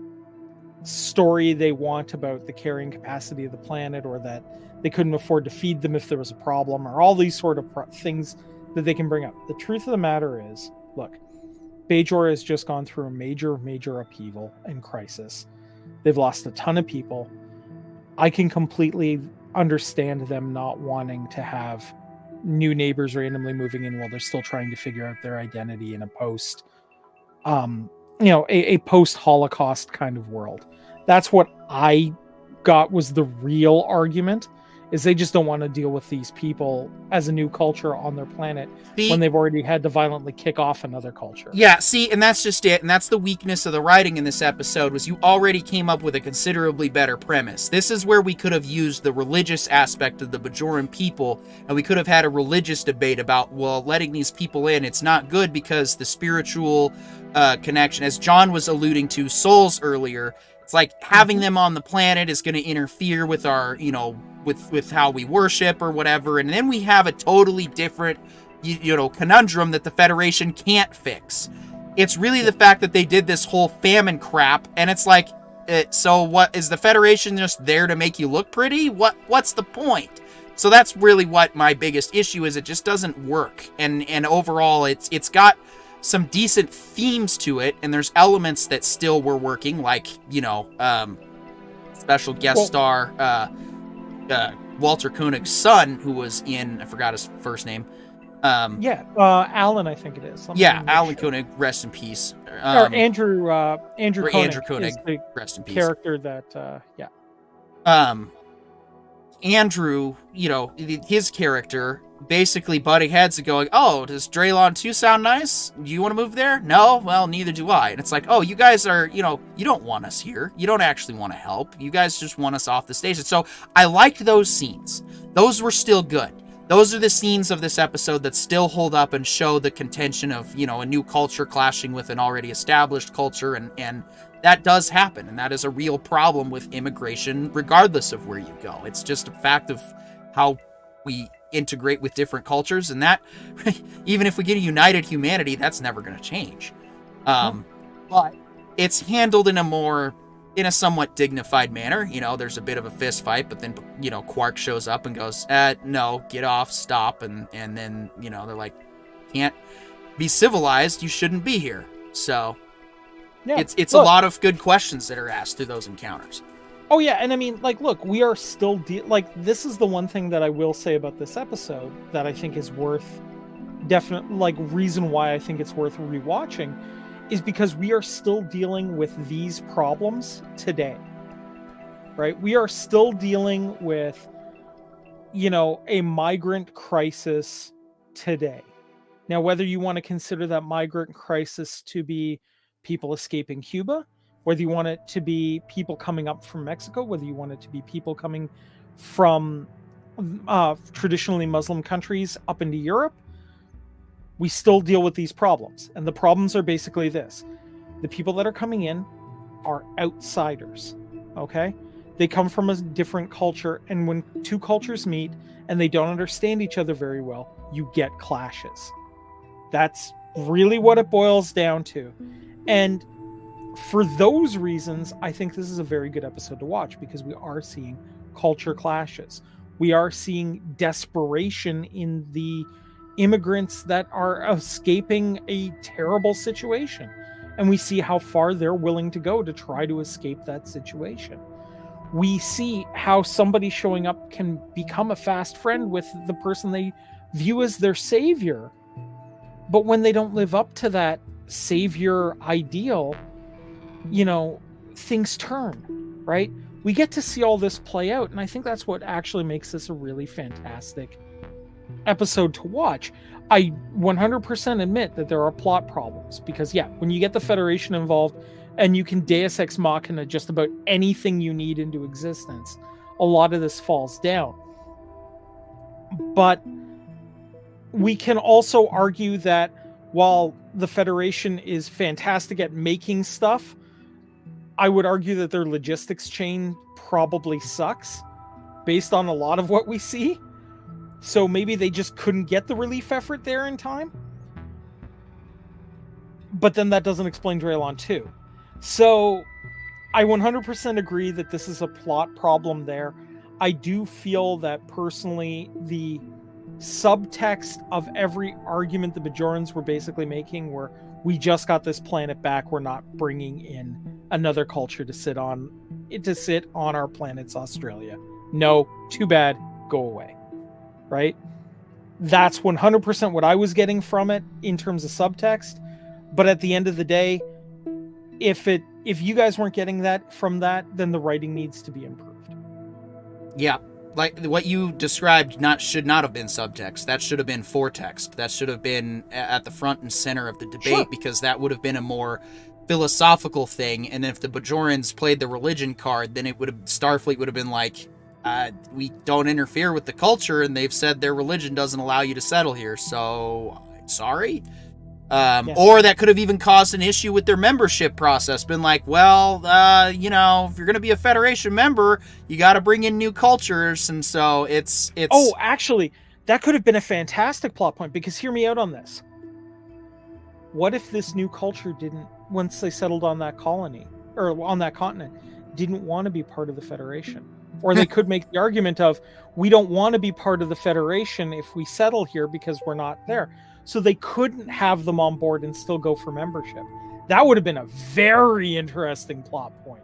story they want about the carrying capacity of the planet, or that they couldn't afford to feed them if there was a problem, or all these sort of things that they can bring up. The truth of the matter is, look, Bajor has just gone through a major upheaval and crisis. They've lost a ton of people. I can completely understand them not wanting to have new neighbors randomly moving in while they're still trying to figure out their identity in a post, a post-Holocaust kind of world. That's what I got was the real argument, is they just don't want to deal with these people as a new culture on their planet when they've already had to violently kick off another culture. Yeah, see, and that's just it. And that's the weakness of the writing in this episode, was you already came up with a considerably better premise. This is where we could have used the religious aspect of the Bajoran people, and we could have had a religious debate about, well, letting these people in, it's not good because the spiritual connection, as John was alluding to souls earlier, it's like having them on the planet is going to interfere with our, with how we worship or whatever. And then we have a totally different, conundrum that the Federation can't fix. It's really the fact that they did this whole famine crap, and it's like, so what, is the Federation just there to make you look pretty? What's the point? So that's really what my biggest issue is. It just doesn't work. And overall, it's got some decent themes to it, and there's elements that still were working, like, special guest star Walter Koenig's son, who was in, I forgot his first name. Alan, I think it is. Alan Koenig, rest in peace. Or Andrew Koenig. Andrew Koenig, is the rest in peace. Character that, Andrew, his character, basically butting heads and going, oh, does Draylon 2 sound nice? Do you want to move there? No? Well, neither do I. And it's like, oh, you guys are, you don't want us here. You don't actually want to help. You guys just want us off the station. So I liked those scenes. Those were still good. Those are the scenes of this episode that still hold up and show the contention of, a new culture clashing with an already established culture. And that does happen. And that is a real problem with immigration, regardless of where you go. It's just a fact of how we integrate with different cultures, and that, even if we get a united humanity, that's never going to change. But it's handled in a somewhat dignified manner. There's a bit of a fist fight, but then, Quark shows up and goes, no, get off, stop. And then, they're like, can't be civilized. You shouldn't be here. So it's a lot of good questions that are asked through those encounters. Oh yeah, and I mean, look, we are still this is the one thing that I will say about this episode that I think is worth reason why I think it's worth rewatching, is because we are still dealing with these problems today. Right? We are still dealing with, a migrant crisis today. Now, whether you want to consider that migrant crisis to be people escaping Cuba, whether you want it to be people coming up from Mexico, whether you want it to be people coming from traditionally Muslim countries up into Europe, we still deal with these problems. And the problems are basically this. The people that are coming in are outsiders, okay? They come from a different culture, and when two cultures meet and they don't understand each other very well, you get clashes. That's really what it boils down to. And for those reasons, I think this is a very good episode to watch, because we are seeing culture clashes. We are seeing desperation in the immigrants that are escaping a terrible situation. And we see how far they're willing to go to try to escape that situation. We see how somebody showing up can become a fast friend with the person they view as their savior. But when they don't live up to that savior ideal, things turn, right? We get to see all this play out, and I think that's what actually makes this a really fantastic episode to watch. I 100% admit that there are plot problems, because when you get the Federation involved and you can Deus Ex Machina just about anything you need into existence, a lot of this falls down. But we can also argue that while the Federation is fantastic at making stuff, I would argue that their logistics chain probably sucks based on a lot of what we see. So maybe they just couldn't get the relief effort there in time. But then that doesn't explain Draylon 2. So I 100% agree that this is a plot problem there. I do feel that personally the subtext of every argument the Bajorans were basically making were, we just got this planet back, we're not bringing in another culture to sit on our planet's Australia. No, too bad, go away. Right? That's 100% what I was getting from it in terms of subtext. But at the end of the day, if you guys weren't getting that from that, then the writing needs to be improved. Yeah. Like what you described should not have been subtext. That should have been foretext. That should have been at the front and center of the debate, Sure. because that would have been a more philosophical thing. And if the Bajorans played the religion card, then Starfleet would have been like, we don't interfere with the culture, and they've said their religion doesn't allow you to settle here, so sorry. Yeah. Or that could have even caused an issue with their membership process. Been like, well, if you're going to be a Federation member, you got to bring in new cultures. And so it's... Oh, actually, that could have been a fantastic plot point, because hear me out on this. What if this new culture didn't, once they settled on that colony, or on that continent, didn't want to be part of the Federation? Or they could make the argument of, we don't want to be part of the Federation if we settle here because we're not there. So they couldn't have them on board and still go for membership. That would have been a very interesting plot point.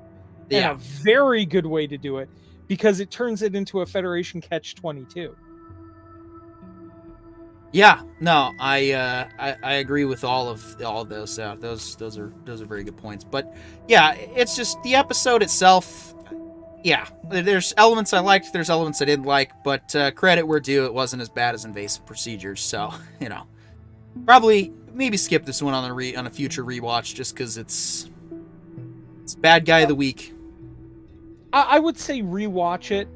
Yeah. And a very good way to do it, because it turns it into a Federation catch-22. Yeah, no, I agree with all of those. Those are very good points. But yeah, it's just the episode itself. Yeah, there's elements I liked, there's elements I didn't like, but credit where due, it wasn't as bad as Invasive Procedures. So probably maybe skip this one on a future rewatch, just because it's bad guy of the week. I would say rewatch it,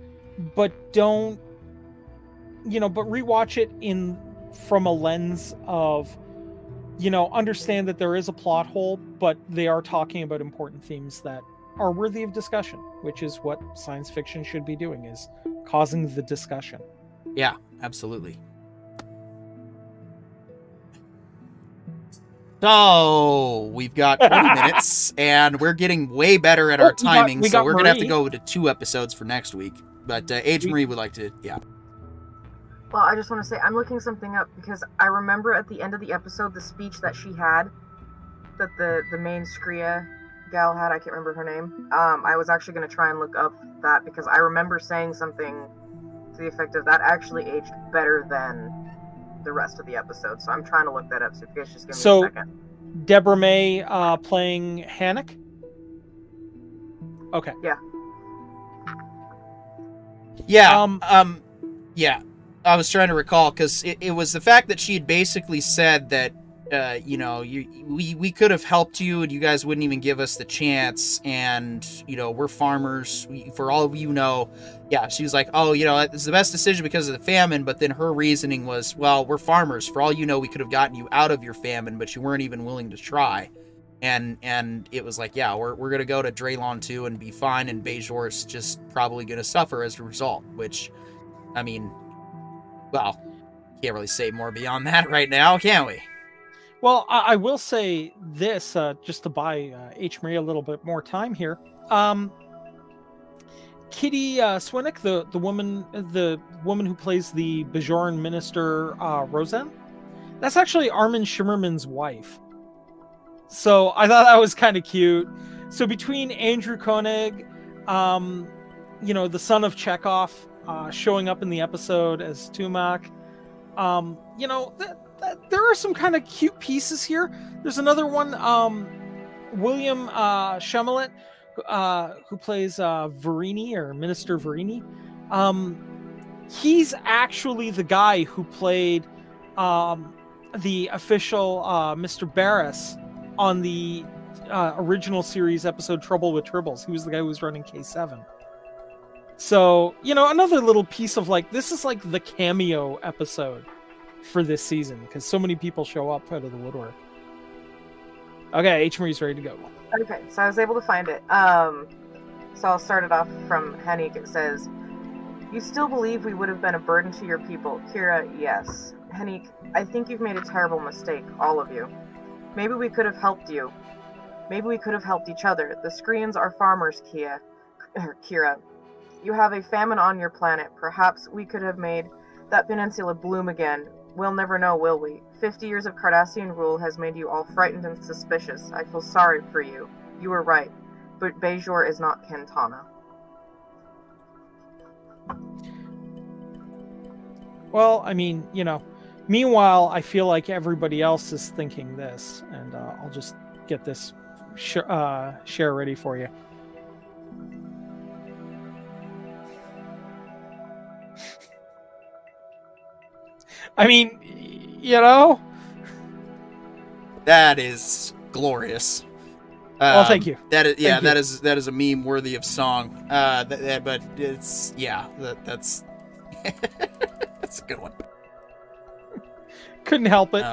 but don't, but rewatch it from a lens of, understand that there is a plot hole, but they are talking about important themes that are worthy of discussion, which is what science fiction should be doing, is causing the discussion. Yeah, absolutely. So we've got 20 minutes, and we're getting way better at our timing, so we're going to have to go to 2 episodes for next week. But Age Marie would like to, yeah. Well, I just want to say, I'm looking something up, because I remember at the end of the episode, the speech that she had, that the main Skria gal had, I can't remember her name. I was actually going to try and look up that, because I remember saying something to the effect of that actually aged better than the rest of the episode. So I'm trying to look that up, so if you guys just give me a second. Deborah May playing Hannock? Okay. Yeah. Yeah. Yeah. I was trying to recall, because it was the fact that she had basically said that, we could have helped you and you guys wouldn't even give us the chance, and, we're farmers, for all of yeah, she was like, oh, it's the best decision because of the famine, but then her reasoning was, well, we're farmers, for all we could have gotten you out of your famine, but you weren't even willing to try. And it was like, yeah, we're going to go to Draylon 2 and be fine, and Bajor's just probably going to suffer as a result, which, I mean, well, can't really say more beyond that right now, can we? Well, I will say this, just to buy H. Marie a little bit more time here. Kitty Swinnock, the woman who plays the Bajoran minister, Roseanne, that's actually Armin Shimmerman's wife. So I thought that was kind of cute. So between Andrew Koenig, the son of Chekhov, showing up in the episode as Tumak, there are some kind of cute pieces here. There's another one, William Chemelet, who plays Verini, or Minister Verini. He's actually the guy who played the official Mr. Barris on the original series episode Trouble with Tribbles. He was the guy who was running K7. So, another little piece of this is like the cameo episode for this season, because so many people show up out of the woodwork. Okay, H. Marie's ready to go. Okay, so I was able to find it. So I'll start it off from Hennick. It says, "You still believe we would have been a burden to your people?" Kira, yes. Hennick, I think you've made a terrible mistake, all of you. Maybe we could have helped you. Maybe we could have helped each other. The screens are farmers, Kira. You have a famine on your planet. Perhaps we could have made that peninsula bloom again. We'll never know, will we? 50 years of Cardassian rule has made you all frightened and suspicious. I feel sorry for you. You were right. But Bajor is not Kentana. Well, I mean, meanwhile, I feel like everybody else is thinking this, and I'll just get this share ready for you. I mean, That is glorious. Well, thank you. That is, yeah, Thank you. that is a meme worthy of song. But it's, that's that's a good one. Couldn't help it.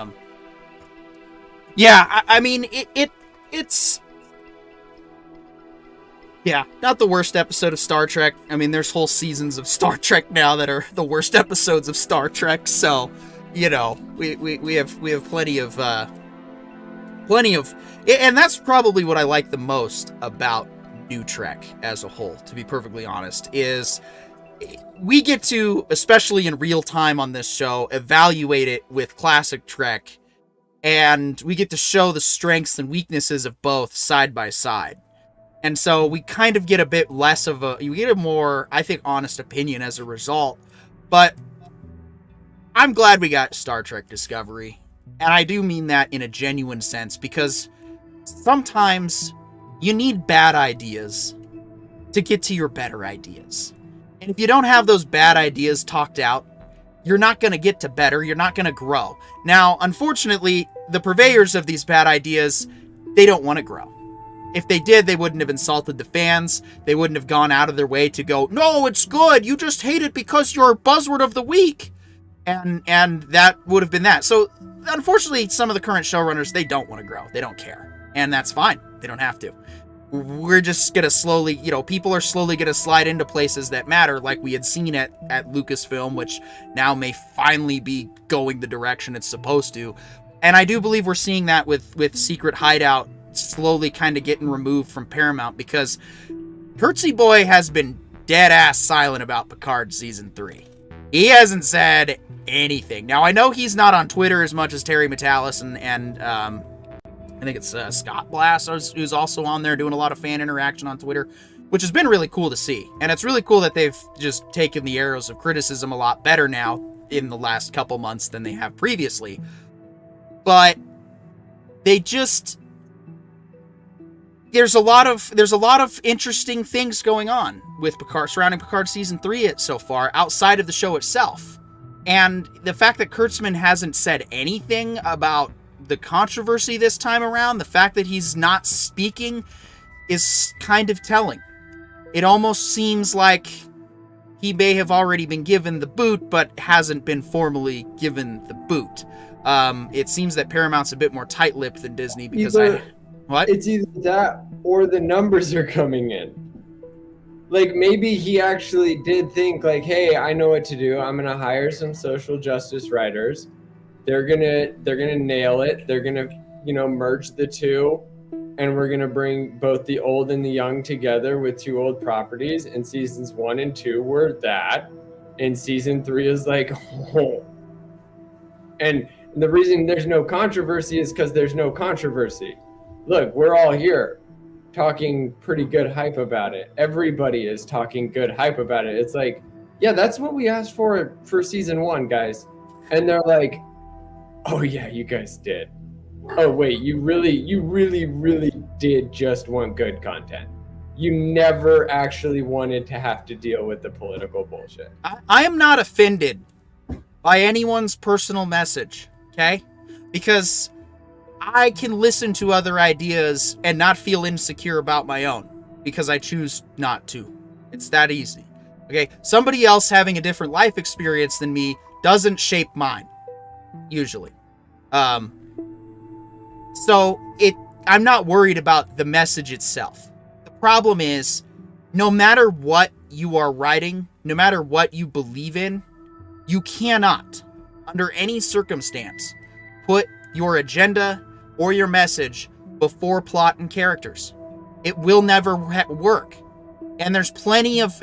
Yeah, I mean, it's not the worst episode of Star Trek. I mean, there's whole seasons of Star Trek now that are the worst episodes of Star Trek. So, we have plenty of, and that's probably what I like the most about New Trek as a whole, to be perfectly honest, is we get to, especially in real time on this show, evaluate it with classic Trek, and we get to show the strengths and weaknesses of both side by side. And so we kind of get a bit less of you get a more, I think, honest opinion as a result. But I'm glad we got Star Trek Discovery. And I do mean that in a genuine sense, because sometimes you need bad ideas to get to your better ideas. And if you don't have those bad ideas talked out, you're not going to get to better, you're not going to grow. Now, unfortunately, the purveyors of these bad ideas, they don't want to grow. If they did, they wouldn't have insulted the fans. They wouldn't have gone out of their way to go, no, it's good, you just hate it because you're buzzword of the week. And that would have been that. So, unfortunately, some of the current showrunners, they don't want to grow. They don't care. And that's fine. They don't have to. We're just going to slowly, people are slowly going to slide into places that matter, like we had seen at Lucasfilm, which now may finally be going the direction it's supposed to. And I do believe we're seeing that with Secret Hideout slowly kind of getting removed from Paramount, because Curtsy Boy has been dead-ass silent about Picard Season 3. He hasn't said anything. Now, I know he's not on Twitter as much as Terry Metalis and I think it's Scott Blass who's also on there doing a lot of fan interaction on Twitter, which has been really cool to see. And it's really cool that they've just taken the arrows of criticism a lot better now in the last couple months than they have previously. But they just... There's a lot of interesting things going on with Picard, surrounding Picard Season 3 so far, outside of the show itself. And the fact that Kurtzman hasn't said anything about the controversy this time around, the fact that he's not speaking, is kind of telling. It almost seems like he may have already been given the boot, but hasn't been formally given the boot. It seems that Paramount's a bit more tight-lipped than Disney, because What? It's either that or the numbers are coming in. Like, maybe he actually did think, like, hey, I know what to do. I'm going to hire some social justice writers. They're going to nail it. They're going to, merge the two. And we're going to bring both the old and the young together with two old properties. And seasons 1 and 2 were that. And season 3 is like, oh. And the reason there's no controversy is because there's no controversy. Look, we're all here talking pretty good hype about it. Everybody is talking good hype about it. It's like, yeah, that's what we asked for season 1, guys. And they're like, oh yeah, you guys did. Oh wait, you really did just want good content. You never actually wanted to have to deal with the political bullshit. I am not offended by anyone's personal message, okay? Because I can listen to other ideas and not feel insecure about my own, because I choose not to. It's that easy. Okay? Somebody else having a different life experience than me doesn't shape mine, usually. So I'm not worried about the message itself. The problem is, no matter what you are writing, no matter what you believe in, you cannot, under any circumstance, put your agenda or your message before plot and characters. It will never work. And there's plenty of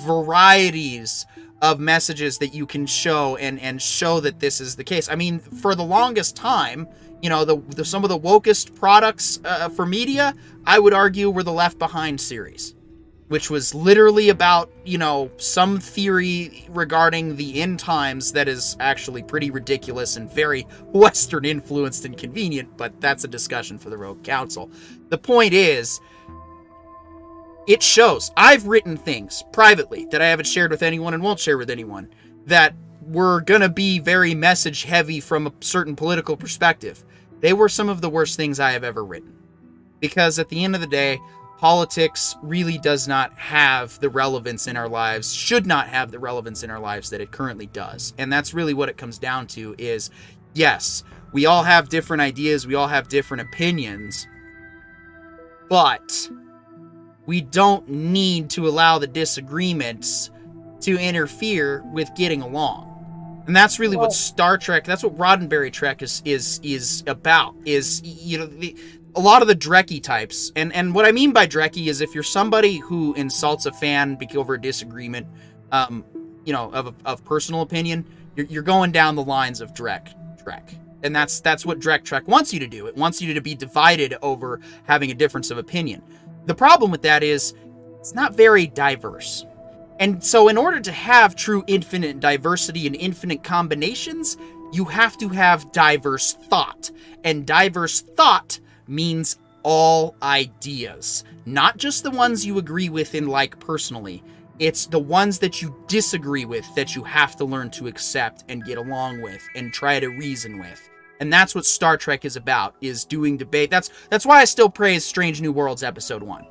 varieties of messages that you can show and show that this is the case. I mean, for the longest time, you know, some of the wokest products for media, I would argue, were the Left Behind series, which was literally about, you know, some theory regarding the end times that is actually pretty ridiculous and very Western influenced and convenient, but that's a discussion for the Rogue Council. The point is, it shows. I've written things privately that I haven't shared with anyone and won't share with anyone that were going to be very message heavy from a certain political perspective. They were some of the worst things I have ever written. Because at the end of the day, politics really does not have the relevance in our lives, should not have the relevance in our lives that it currently does. And that's really what it comes down to is, yes, we all have different ideas, we all have different opinions, but we don't need to allow the disagreements to interfere with getting along. And that's really what Star Trek, that's what Roddenberry Trek is about, is, you know, a lot of the Drekkie types. And what I mean by Drekkie is if you're somebody who insults a fan over a disagreement, you know, of personal opinion, you're going down the lines of Trek. And that's what Trek wants you to do. It wants you to be divided over having a difference of opinion. The problem with that is it's not very diverse. And so in order to have true infinite diversity and infinite combinations, you have to have diverse thought. And diverse thought means all ideas. Not just the ones you agree with and like personally. It's the ones that you disagree with that you have to learn to accept and get along with and try to reason with. And that's what Star Trek is about, is doing debate. That's why I still praise Strange New Worlds Episode 1.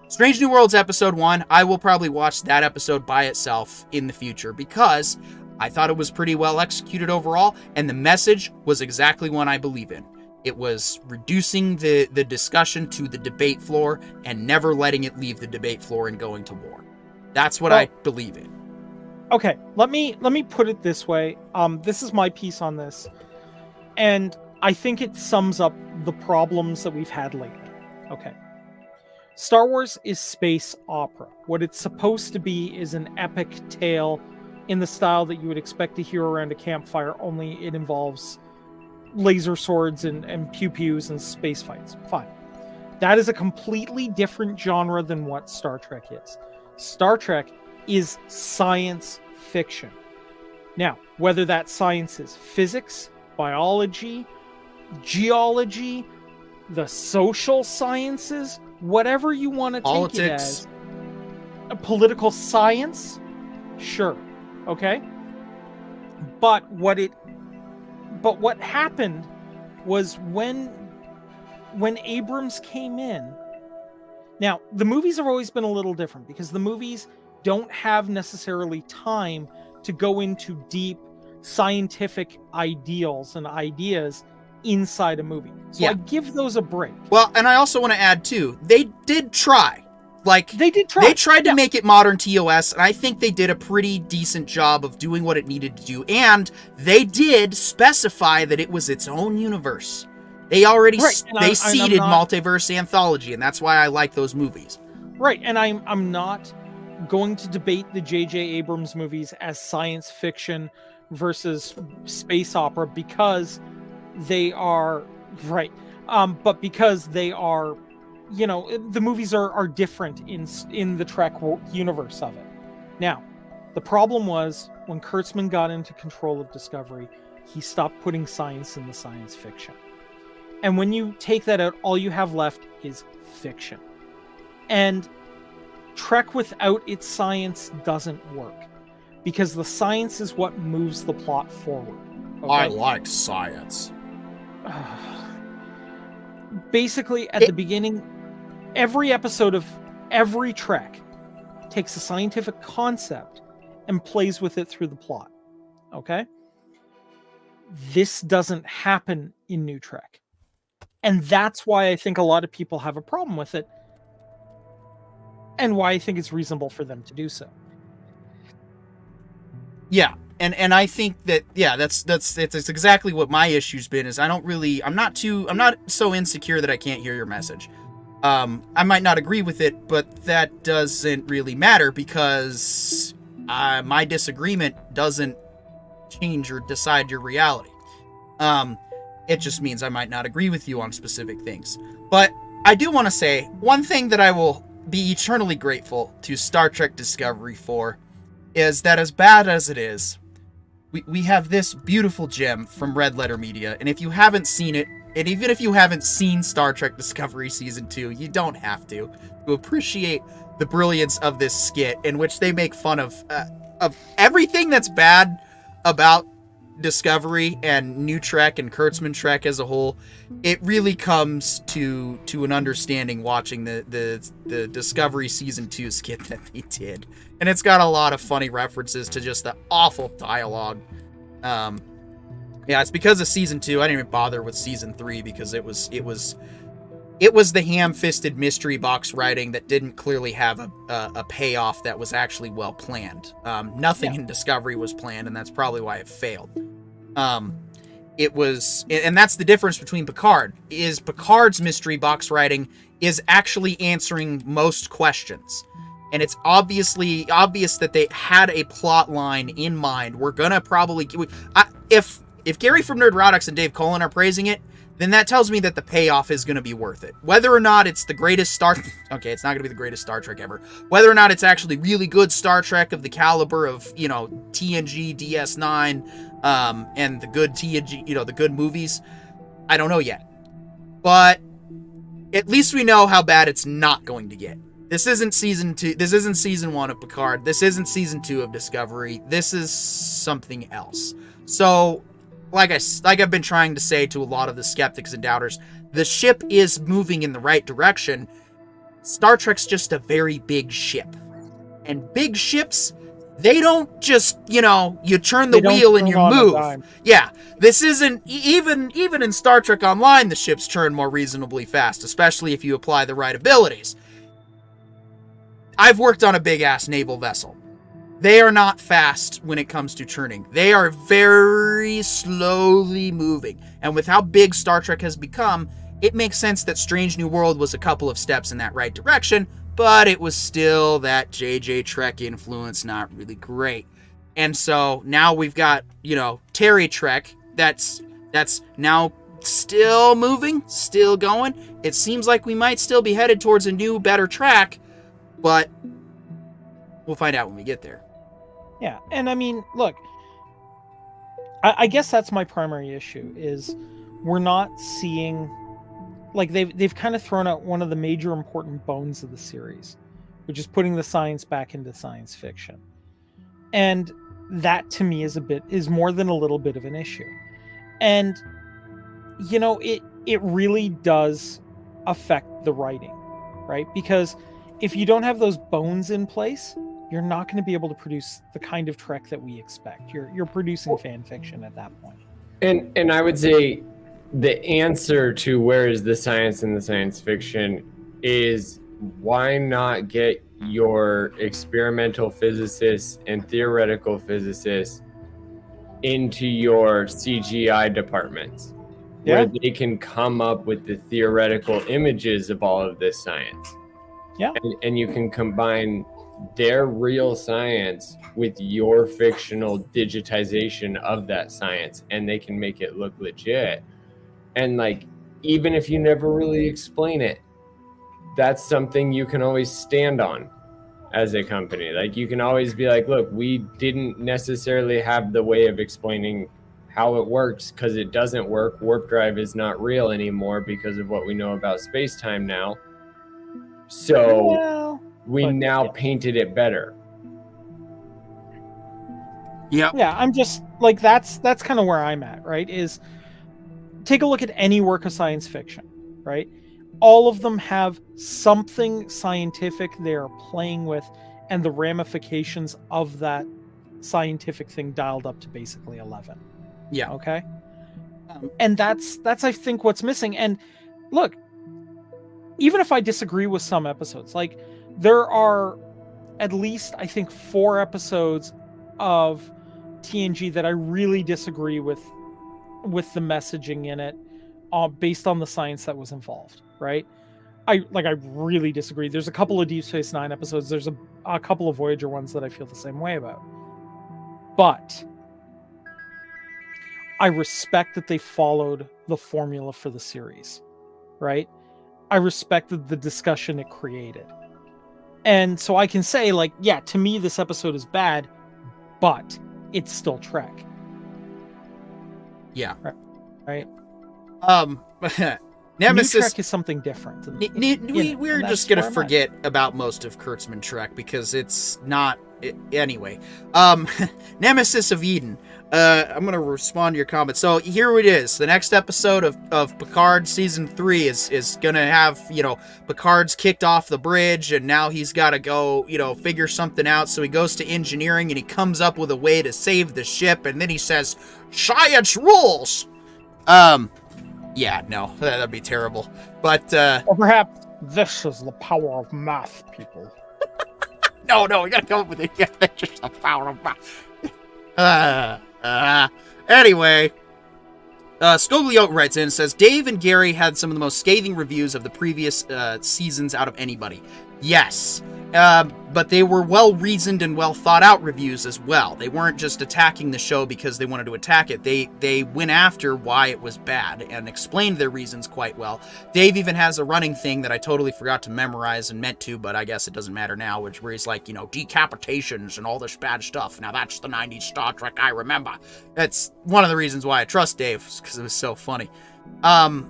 Strange New Worlds Episode 1, I will probably watch that episode by itself in the future because I thought it was pretty well executed overall, and the message was exactly one I believe in. It was reducing the discussion to the debate floor and never letting it leave the debate floor and going to war. That's what I believe in. Okay, let me put it this way. This is my piece on this. And I think it sums up the problems that we've had lately. Okay. Star Wars is space opera. What it's supposed to be is an epic tale in the style that you would expect to hear around a campfire, only it involves laser swords and pew-pews and space fights. Fine. That is a completely different genre than what Star Trek is. Star Trek is science fiction. Now, whether that science is physics, biology, geology, the social sciences, whatever you want to take it as. A political science? Sure. Okay? But what happened was when Abrams came in. Now, the movies have always been a little different because the movies don't have necessarily time to go into deep scientific ideals and ideas inside a movie. So I give those a break. Well, and I also want to add too, they did try. They tried to make it modern TOS, and I think they did a pretty decent job of doing what it needed to do. And they did specify that it was its own universe. They already seeded multiverse anthology, and that's why I like those movies. Right, and I'm not going to debate the J.J. Abrams movies as science fiction versus space opera because they are but because they are, you know, the movies are different in the Trek universe of it. Now, the problem was when Kurtzman got into control of Discovery, he stopped putting science in the science fiction. And when you take that out, all you have left is fiction. And Trek without its science doesn't work because the science is what moves the plot forward. Okay? I like science. Basically, at the beginning, every episode of every Trek takes a scientific concept and plays with it through the plot. Okay? This doesn't happen in New Trek. And that's why I think a lot of people have a problem with it. And why I think it's reasonable for them to do so. Yeah. and I think that that's exactly what my issue's been. Is I'm not so insecure that I can't hear your message. I might not agree with it, but that doesn't really matter because my disagreement doesn't change or decide your reality. It just means I might not agree with you on specific things. But I do want to say one thing that I will be eternally grateful to Star Trek Discovery for is that, as bad as it is, we have this beautiful gem from Red Letter Media, and if you haven't seen it, and even if you haven't seen Star Trek Discovery Season 2, you don't have to appreciate the brilliance of this skit in which they make fun of everything that's bad about Discovery and New Trek and Kurtzman Trek as a whole. It really comes to an understanding watching the Discovery Season 2 skit that they did. And it's got a lot of funny references to just the awful dialogue. Yeah, it's because of Season 2. I didn't even bother with Season 3 because it was the ham-fisted mystery box writing that didn't clearly have a payoff that was actually well planned. Nothing in Discovery was planned, and that's probably why it failed. It was, and that's the difference between Picard. Is Picard's mystery box writing is actually answering most questions, and it's obvious that they had a plot line in mind. We're gonna probably, if Gary from Nerdrotics and Dave Cullen are praising it, then that tells me that the payoff is going to be worth it. Whether or not it's the greatest okay, it's not going to be the greatest Star Trek ever. Whether or not it's actually really good Star Trek of the caliber of, TNG, DS9, and the good TNG, the good movies, I don't know yet. But at least we know how bad it's not going to get. This isn't season 2. This isn't season 1 of Picard. This isn't season 2 of Discovery. This is something else. So, like I've been trying to say to a lot of the skeptics and doubters, the ship is moving in the right direction. Star Trek's just a very big ship. And big ships, they don't just, you turn the wheel and you move. Yeah, this isn't, even in Star Trek Online, the ships turn more reasonably fast, especially if you apply the right abilities. I've worked on a big-ass naval vessel. They are not fast when it comes to turning. They are very slowly moving. And with how big Star Trek has become, it makes sense that Strange New World was a couple of steps in that right direction, but it was still that JJ Trek influence, not really great. And so now we've got, Terry Trek, that's now still moving, still going. It seems like we might still be headed towards a new, better track, but we'll find out when we get there. Yeah, and I mean, look, I guess that's my primary issue, is we're not seeing, like, they've kind of thrown out one of the major important bones of the series, which is putting the science back into science fiction. And that, to me, is more than a little bit of an issue. And, it really does affect the writing, right? Because if you don't have those bones in place, you're not going to be able to produce the kind of Trek that we expect. You're producing fan fiction at that point. And I would say the answer to where is the science in the science fiction is, why not get your experimental physicists and theoretical physicists into your CGI departments, where they can come up with the theoretical images of all of this science. Yeah. And you can combine their real science with your fictional digitization of that science, and they can make it look legit. And even if you never really explain it, that's something you can always stand on as a company. You can always be like, look, we didn't necessarily have the way of explaining how it works because it doesn't work. Warp drive is not real anymore because of what we know about space-time now. So we now painted it better. Yeah, I'm just that's kind of where I'm at, right? Is take a look at any work of science fiction, right? All of them have something scientific they're playing with, and the ramifications of that scientific thing dialed up to basically 11. Yeah. Okay. And that's I think what's missing. And look, even if I disagree with some episodes, there are at least, I think, 4 episodes of TNG that I really disagree with the messaging in it, based on the science that was involved. Right? I really disagree. There's a couple of Deep Space Nine episodes. There's a couple of Voyager ones that I feel the same way about. But I respect that they followed the formula for the series, right? I respected the discussion it created. And so I can say, like, yeah, to me, this episode is bad, but it's still Trek. Yeah. Right? Nemesis... New Trek is something different. We're just going to forget about most of Kurtzman Trek because it's not... Anyway. Nemesis of Eden. I'm going to respond to your comment. So here it is. The next episode of Picard Season 3 is going to have, Picard's kicked off the bridge and now he's got to go, figure something out. So he goes to engineering and he comes up with a way to save the ship. And then he says, "Science rules!" Yeah, no, that'd be terrible. But, or perhaps this is the power of math, people. No, we gotta come up with it. Yeah, that's just the power of math. Anyway, Scogliote writes in and says, Dave and Gary had some of the most scathing reviews of the previous seasons out of anybody. Yes, but they were well-reasoned and well-thought-out reviews as well. They weren't just attacking the show because they wanted to attack it. They went after why it was bad and explained their reasons quite well. Dave even has a running thing that I totally forgot to memorize and meant to, but I guess it doesn't matter now, where he's like, decapitations and all this bad stuff. Now that's the 90s Star Trek I remember. That's one of the reasons why I trust Dave, because it was so funny. And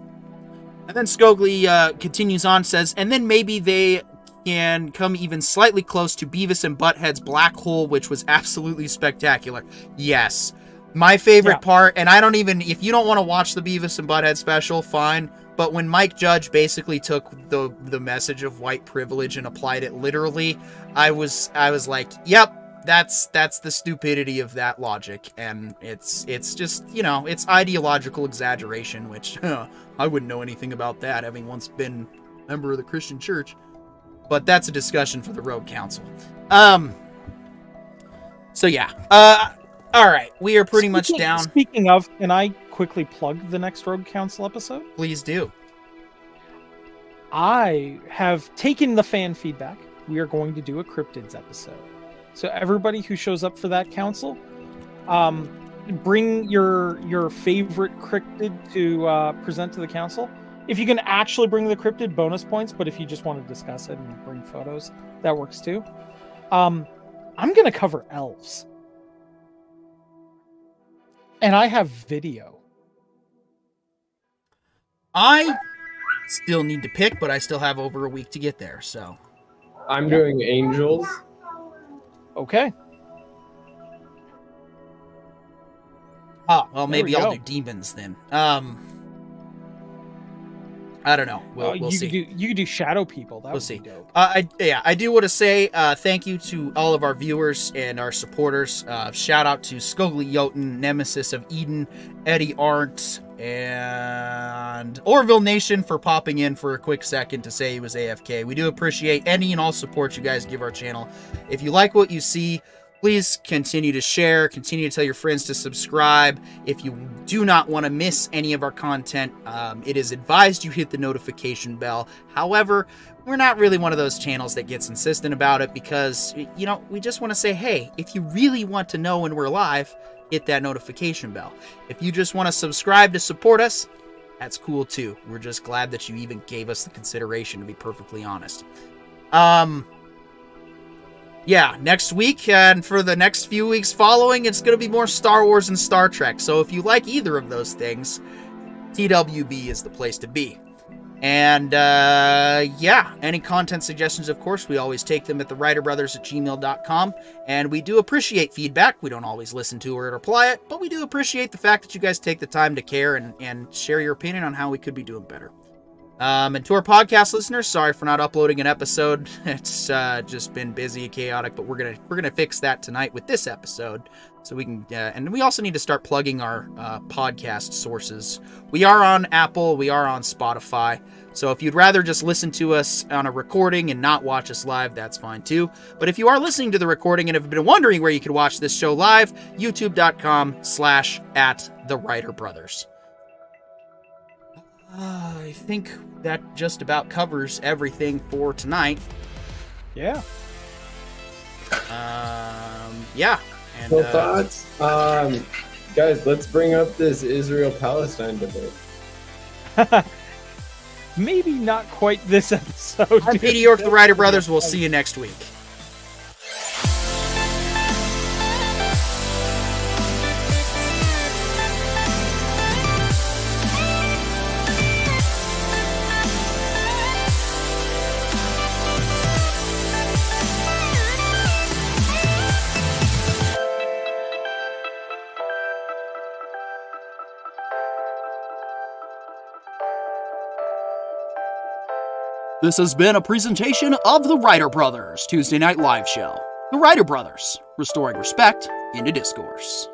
then Scogli continues on, says, and then maybe they can come even slightly close to Beavis and Butthead's Black Hole, which was absolutely spectacular. Yes. My favorite part, and I don't even, if you don't want to watch the Beavis and Butthead special, fine, but when Mike Judge basically took the message of white privilege and applied it literally, I was like, yep, that's the stupidity of that logic, and it's just, it's ideological exaggeration, which I wouldn't know anything about that, having once been a member of the Christian church. But that's a discussion for the Rogue Council. So yeah. All right. We are pretty much down. Speaking of, can I quickly plug the next Rogue Council episode? Please do. I have taken the fan feedback. We are going to do a cryptids episode. So everybody who shows up for that council, bring your favorite cryptid to present to the council. If you can actually bring the cryptid, bonus points, but if you just want to discuss it and bring photos, that works too. I'm going to cover elves. And I have video. I still need to pick, but I still have over a week to get there, so. I'm doing angels. Okay. Well, maybe I'll do demons then. I don't know. We'll see. You could do shadow people. That would be dope. I do want to say thank you to all of our viewers and our supporters. Shout out to Scogli Jotun, Nemesis of Eden, Eddie Arndt, and Orville Nation for popping in for a quick second to say he was AFK. We do appreciate any and all support you guys give our channel. If you like what you see, please continue to share, continue to tell your friends to subscribe. If you do not want to miss any of our content, it is advised you hit the notification bell. However, we're not really one of those channels that gets insistent about it because, we just want to say, hey, if you really want to know when we're live, hit that notification bell. If you just want to subscribe to support us, that's cool too. We're just glad that you even gave us the consideration, to be perfectly honest. Yeah, next week and for the next few weeks following, it's going to be more Star Wars and Star Trek. So if you like either of those things, TWB is the place to be. And, any content suggestions, of course, we always take them at thewriterbrothers@gmail.com. And we do appreciate feedback. We don't always listen to or reply it, but we do appreciate the fact that you guys take the time to care and share your opinion on how we could be doing better. And to our podcast listeners, sorry for not uploading an episode. It's just been busy and chaotic, but we're gonna fix that tonight with this episode, so we can. And we also need to start plugging our podcast sources. We are on Apple, we are on Spotify. So if you'd rather just listen to us on a recording and not watch us live, that's fine too. But if you are listening to the recording and have been wondering where you could watch this show live, youtube.com/@TheWriterBrothers. I think that just about covers everything for tonight. Yeah. Yeah. And, Well, thoughts? Guys, let's bring up this Israel-Palestine debate. Maybe not quite this episode. I'm Petey York, the Writer Brothers. We'll see you next week. This has been a presentation of the Writer Brothers Tuesday Night Live Show. The Writer Brothers, restoring respect into discourse.